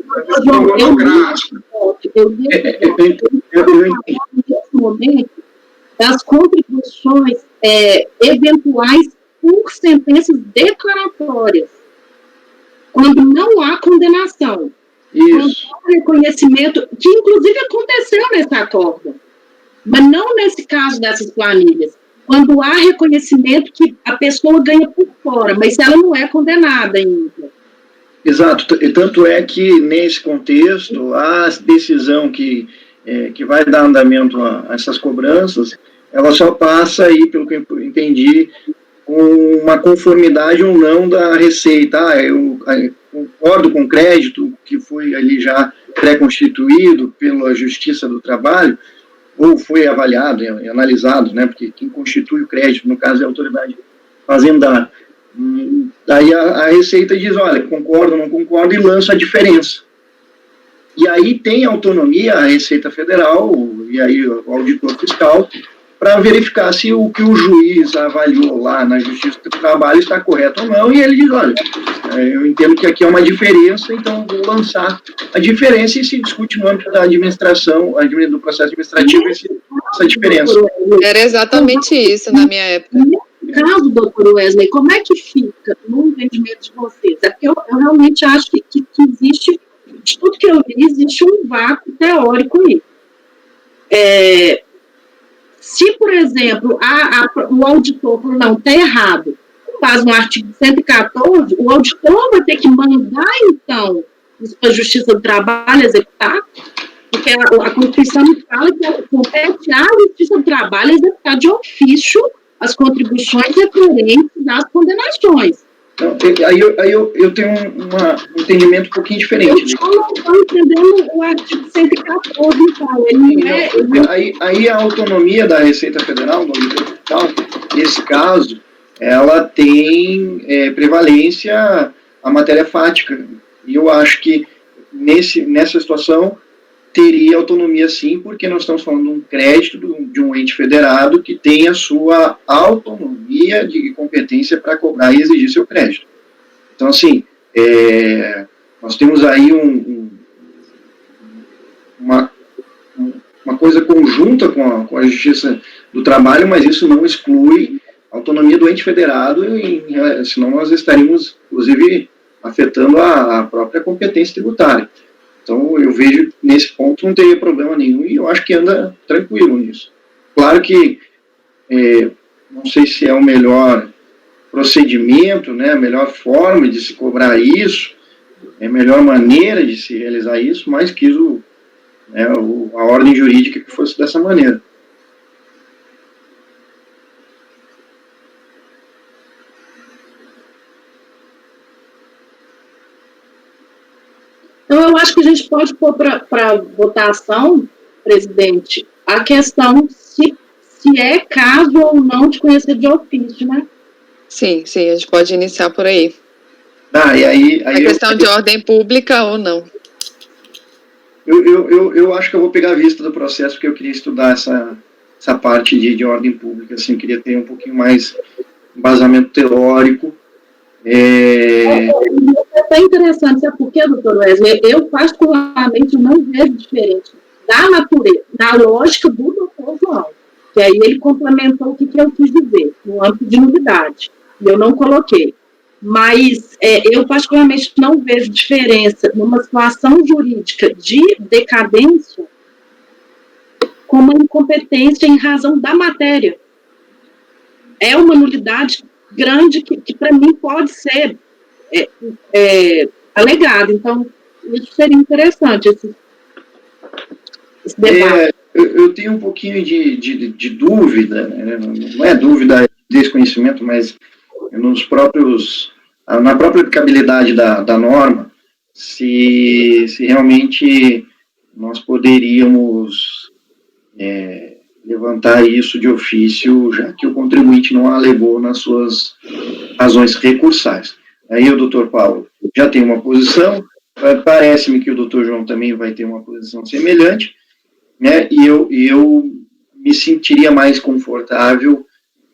Nesse momento, das contribuições eventuais por sentenças declaratórias, quando não há condenação. Isso. Quando há reconhecimento, que inclusive aconteceu nesse acordo, mas não nesse caso dessas planilhas. Quando há reconhecimento que a pessoa ganha por fora, mas ela não é condenada ainda. Exato, e tanto é que, nesse contexto, a decisão que vai dar andamento a essas cobranças, ela só passa aí, pelo que eu entendi, com uma conformidade ou não da Receita. Eu concordo com o crédito que foi ali já pré-constituído pela Justiça do Trabalho, ou foi avaliado e analisado, né, porque quem constitui o crédito, no caso, é a autoridade fazendária. Daí a Receita diz, olha, concordo ou não concordo, e lança a diferença. E aí tem autonomia a Receita Federal, e aí o auditor fiscal, para verificar se o que o juiz avaliou lá na Justiça do Trabalho está correto ou não, e ele diz, olha, eu entendo que aqui é uma diferença, então vou lançar a diferença, e se discute no âmbito da administração, do processo administrativo, essa diferença. Era exatamente isso na minha época. No caso, doutor Wesley, como é que fica no entendimento de vocês? É porque eu realmente acho que existe, de tudo que eu vi, existe um vácuo teórico aí. Se, por exemplo, o auditor falou, não, está errado, faz um artigo 114, o auditor vai ter que mandar, então, isso para a Justiça do Trabalho executar, porque a Constituição me fala que compete à Justiça do Trabalho executar de ofício as contribuições referentes às condenações. Então, aí eu tenho um entendimento um pouquinho diferente. Eu não estou entendendo o artigo 114, então. Aí a autonomia da Receita Federal, nesse caso, ela tem prevalência à matéria fática. E eu acho que nessa situação teria autonomia sim, porque nós estamos falando de um crédito de um ente federado que tem a sua autonomia de competência para cobrar e exigir seu crédito. Então, assim, nós temos aí uma coisa conjunta com a Justiça do Trabalho, mas isso não exclui a autonomia do ente federado, senão nós estaríamos, inclusive, afetando a própria competência tributária. Então, eu vejo, nesse ponto, não teria problema nenhum, e eu acho que anda tranquilo nisso. Claro que, não sei se é o melhor procedimento, né, a melhor forma de se cobrar isso, a melhor maneira de se realizar isso, mas quis a ordem jurídica que fosse dessa maneira. Então, eu acho que a gente pode pôr para votação, presidente, a questão se é caso ou não de conhecer de ofício, né? Sim, a gente pode iniciar por aí. E aí a questão de ordem pública ou não. Eu acho que eu vou pegar a vista do processo, porque eu queria estudar essa parte de ordem pública, assim, eu queria ter um pouquinho mais embasamento teórico. É bem interessante, sabe por quê, doutor Wesley? Eu, particularmente, não vejo diferente da natureza, da lógica do doutor João, que aí ele complementou o que eu quis dizer, no âmbito de novidade, e eu não coloquei. Mas eu, particularmente, não vejo diferença numa situação jurídica de decadência com uma incompetência em razão da matéria. É uma nulidade grande que para mim, pode ser alegado. Então, isso seria interessante, esse debate. Eu tenho um pouquinho de dúvida, né? Não é dúvida, é desconhecimento, mas na própria aplicabilidade da norma, se realmente nós poderíamos levantar isso de ofício, já que o contribuinte não alegou nas suas razões recursais. Aí o doutor Paulo já tem uma posição, parece-me que o doutor João também vai ter uma posição semelhante, né, e eu me sentiria mais confortável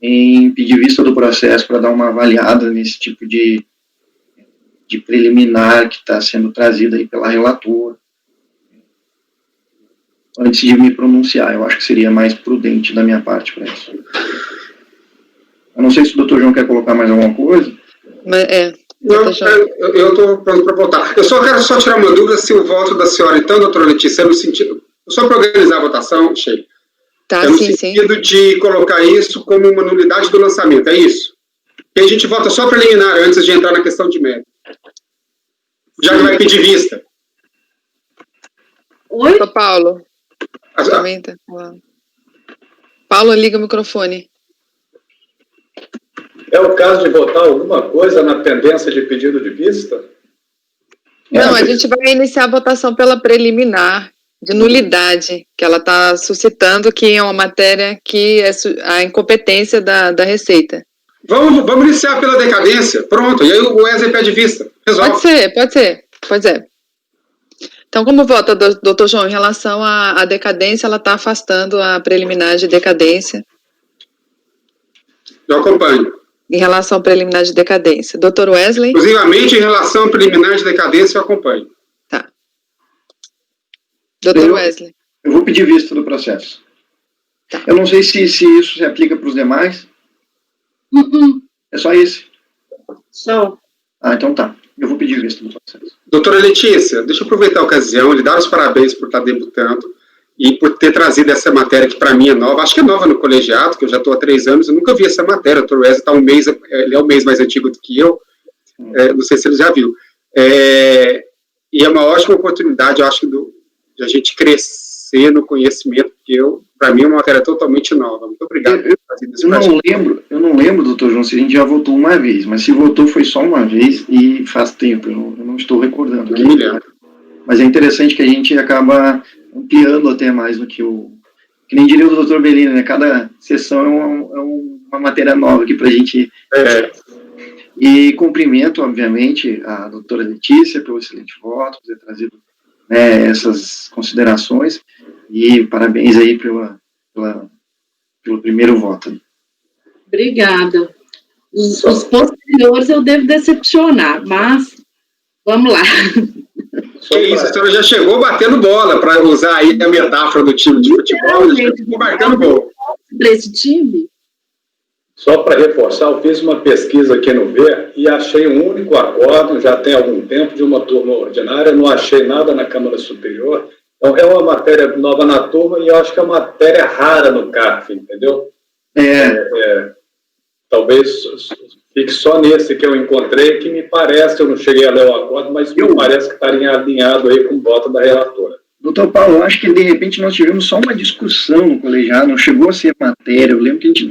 em pedir vista do processo para dar uma avaliada nesse tipo de preliminar que está sendo trazido aí pela relatora. antes de me pronunciar. Eu acho que seria mais prudente da minha parte para isso. Eu não sei se o doutor João quer colocar mais alguma coisa. Não, eu estou pronto para votar. Eu só quero tirar uma dúvida se o voto da senhora, então, doutora Letícia, é no sentido... Só para organizar a votação, Sheila. Tá, é no sim, sentido de colocar isso como uma nulidade do lançamento, é isso? E a gente vota só preliminar antes de entrar na questão de mérito. Já que vai pedir vista. Oi? Paulo. Também tá falando. Paulo, liga o microfone. É o caso de votar alguma coisa na pendência de pedido de vista? Não, a gente vai iniciar a votação pela preliminar de nulidade, que ela está suscitando, que é uma matéria que é a incompetência da Receita. Vamos iniciar pela decadência. Pronto, e aí o Wesley pede vista. Resolve. Pode ser. Pois é. Então, como vota, doutor João, em relação à decadência, ela está afastando a preliminar de decadência. Eu acompanho. Em relação à preliminar de decadência. Doutor Wesley? Exclusivamente em relação à preliminar de decadência, eu acompanho. Tá. Doutor Wesley? Eu vou pedir vista do processo. Tá. Eu não sei se isso se aplica para os demais. É só esse? Só. Ah, então tá. Eu vou pedir vista do processo. Doutora Letícia, deixa eu aproveitar a ocasião de dar os parabéns por estar debutando e por ter trazido essa matéria que para mim é nova. Acho que é nova no colegiado, que eu já estou há 3 anos, eu nunca vi essa matéria. O doutor Wesley está ele é um mês mais antigo do que eu, não sei se ele já viu. E é uma ótima oportunidade, eu acho, de a gente crescer no conhecimento, porque para mim é uma matéria totalmente nova. Muito obrigado. Eu não lembro, doutor João, se a gente já votou uma vez, mas se votou foi só uma vez e faz tempo, eu não estou recordando. Não me lembro. Mas é interessante que a gente acaba ampliando até mais do que que nem diria o doutor Bellini, né? Cada sessão é uma matéria nova aqui para a gente... E cumprimento, obviamente, a doutora Letícia pelo excelente voto, por ter trazido essas considerações, e parabéns aí pelo primeiro voto. Obrigada. Os posteriores eu devo decepcionar, mas vamos lá. Que isso, a senhora já chegou batendo bola, para usar aí a metáfora do time de futebol, já chegou marcando gol. Para esse time? Só para reforçar, eu fiz uma pesquisa aqui no V e achei um único acordo, já tem algum tempo, de uma turma ordinária, não achei nada na Câmara Superior. Então, é uma matéria nova na turma e eu acho que é uma matéria rara no CARF, entendeu? Talvez fique só nesse que eu encontrei, que me parece, eu não cheguei a ler o acordo, mas me parece que estaria alinhado aí com o voto da relatora. Doutor Paulo, eu acho que de repente nós tivemos só uma discussão no colegiado, não chegou a ser matéria. Eu lembro que a gente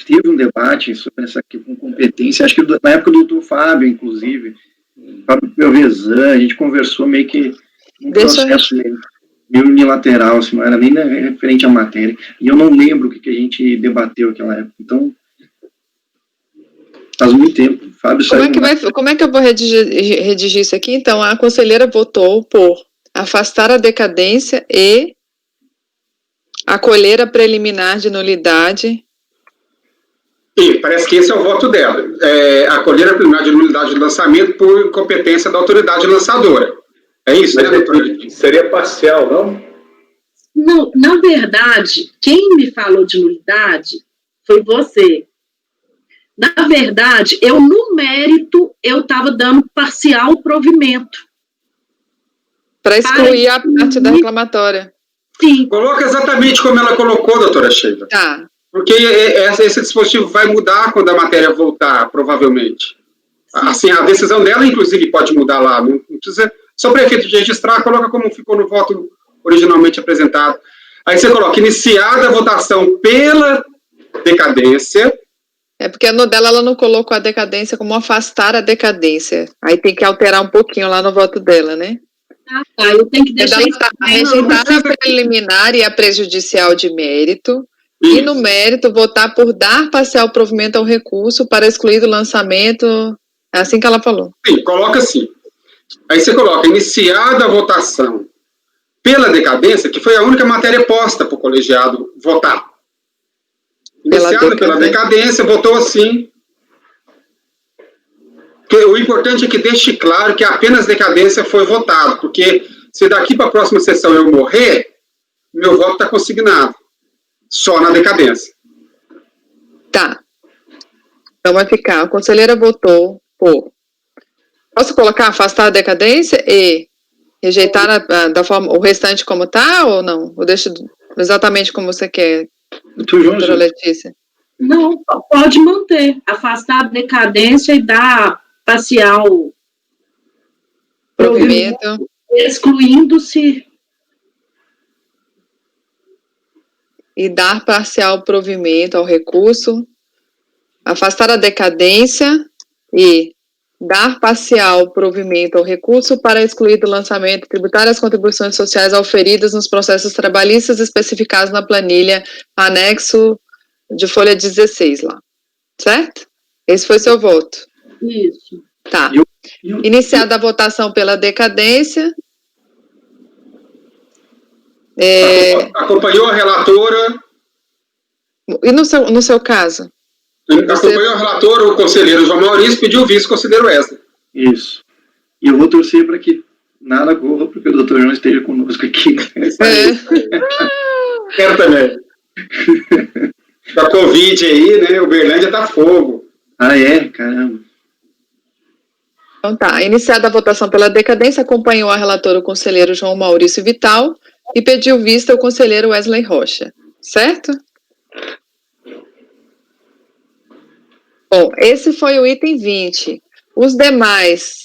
teve um debate sobre essa com competência, acho que na época do doutor Fábio, inclusive, Fábio Pelvezan, a gente conversou meio que um processo meio unilateral, assim, não era nem referente à matéria, e eu não lembro o que a gente debateu naquela época, então faz muito tempo. Fábio como é que eu vou redigir isso aqui? Então, a conselheira votou por afastar a decadência e acolher a preliminar de nulidade. E parece que esse é o voto dela. Acolher a preliminar de nulidade de lançamento por incompetência da autoridade lançadora. É isso, né, doutor? Seria parcial, não? Não, na verdade, quem me falou de nulidade foi você. Na verdade, no mérito, eu estava dando parcial provimento. Para excluir a parte da reclamatória. Sim. Coloca exatamente como ela colocou, doutora Sheila. Tá. Porque esse dispositivo vai mudar quando a matéria voltar, provavelmente. Sim. Assim, a decisão dela, inclusive, pode mudar lá. Não precisa... Só para efeito de registrar, coloca como ficou no voto originalmente apresentado. Aí você coloca iniciada a votação pela decadência. Porque no dela ela não colocou a decadência como afastar a decadência. Aí tem que alterar um pouquinho lá no voto dela, né? Tá, eu tenho que deixar rejeitar a preliminar e a prejudicial de mérito. Isso. E no mérito votar por dar parcial provimento ao recurso para excluir do lançamento. É assim que ela falou. Sim, coloca assim. Aí você coloca iniciada a votação pela decadência, que foi a única matéria posta para o colegiado votar. Iniciada pela decadência, votou assim. Porque o importante é que deixe claro que apenas decadência foi votado, porque se daqui para a próxima sessão eu morrer, meu voto está consignado. Só na decadência. Tá. Então vai ficar, a conselheira votou por... Posso colocar afastar a decadência e rejeitar da forma, o restante como tá, ou não? Ou deixa exatamente como você quer, doutora Letícia? Não, pode manter. Afastar a decadência e dar parcial provimento, excluindo-se. E dar parcial provimento ao recurso, afastar a decadência e dar parcial provimento ao recurso para excluir do lançamento tributário as contribuições sociais auferidas nos processos trabalhistas especificados na planilha anexo de folha 16 lá, certo? Esse foi seu voto. Isso. Tá. Iniciada a votação pela decadência. Acompanhou a relatora. E no seu caso? Acompanhou a relatora, o conselheiro João Maurício pediu o vice-conselheiro Wesley. Isso. E eu vou torcer para que nada corra, porque o doutor João esteja conosco aqui. Quero também. Com a Covid aí, né? O Uberlândia tá fogo. Ah, é? Caramba. Então tá. Iniciada a votação pela decadência, acompanhou a relatora o conselheiro João Maurício Vital e pediu vista o conselheiro Wesley Rocha. Certo? Bom, esse foi o item 20. Os demais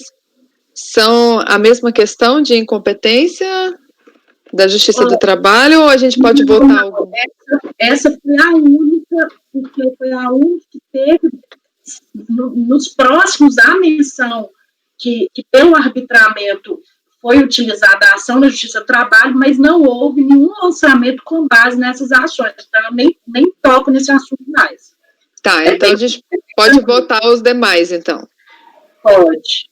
são a mesma questão de incompetência da Justiça do Trabalho, ou a gente pode votar algum? Essa foi a única, porque foi a única que teve, nos próximos, a menção que pelo arbitramento foi utilizada a ação da Justiça do Trabalho, mas não houve nenhum lançamento com base nessas ações, então eu nem toco nesse assunto mais. Tá, então a gente pode votar os demais, então. Pode.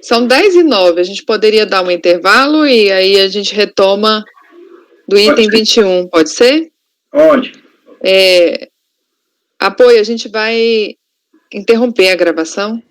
São 10h09, a gente poderia dar um intervalo e aí a gente retoma do item 21, pode ser? Pode. Apoio, a gente vai interromper a gravação.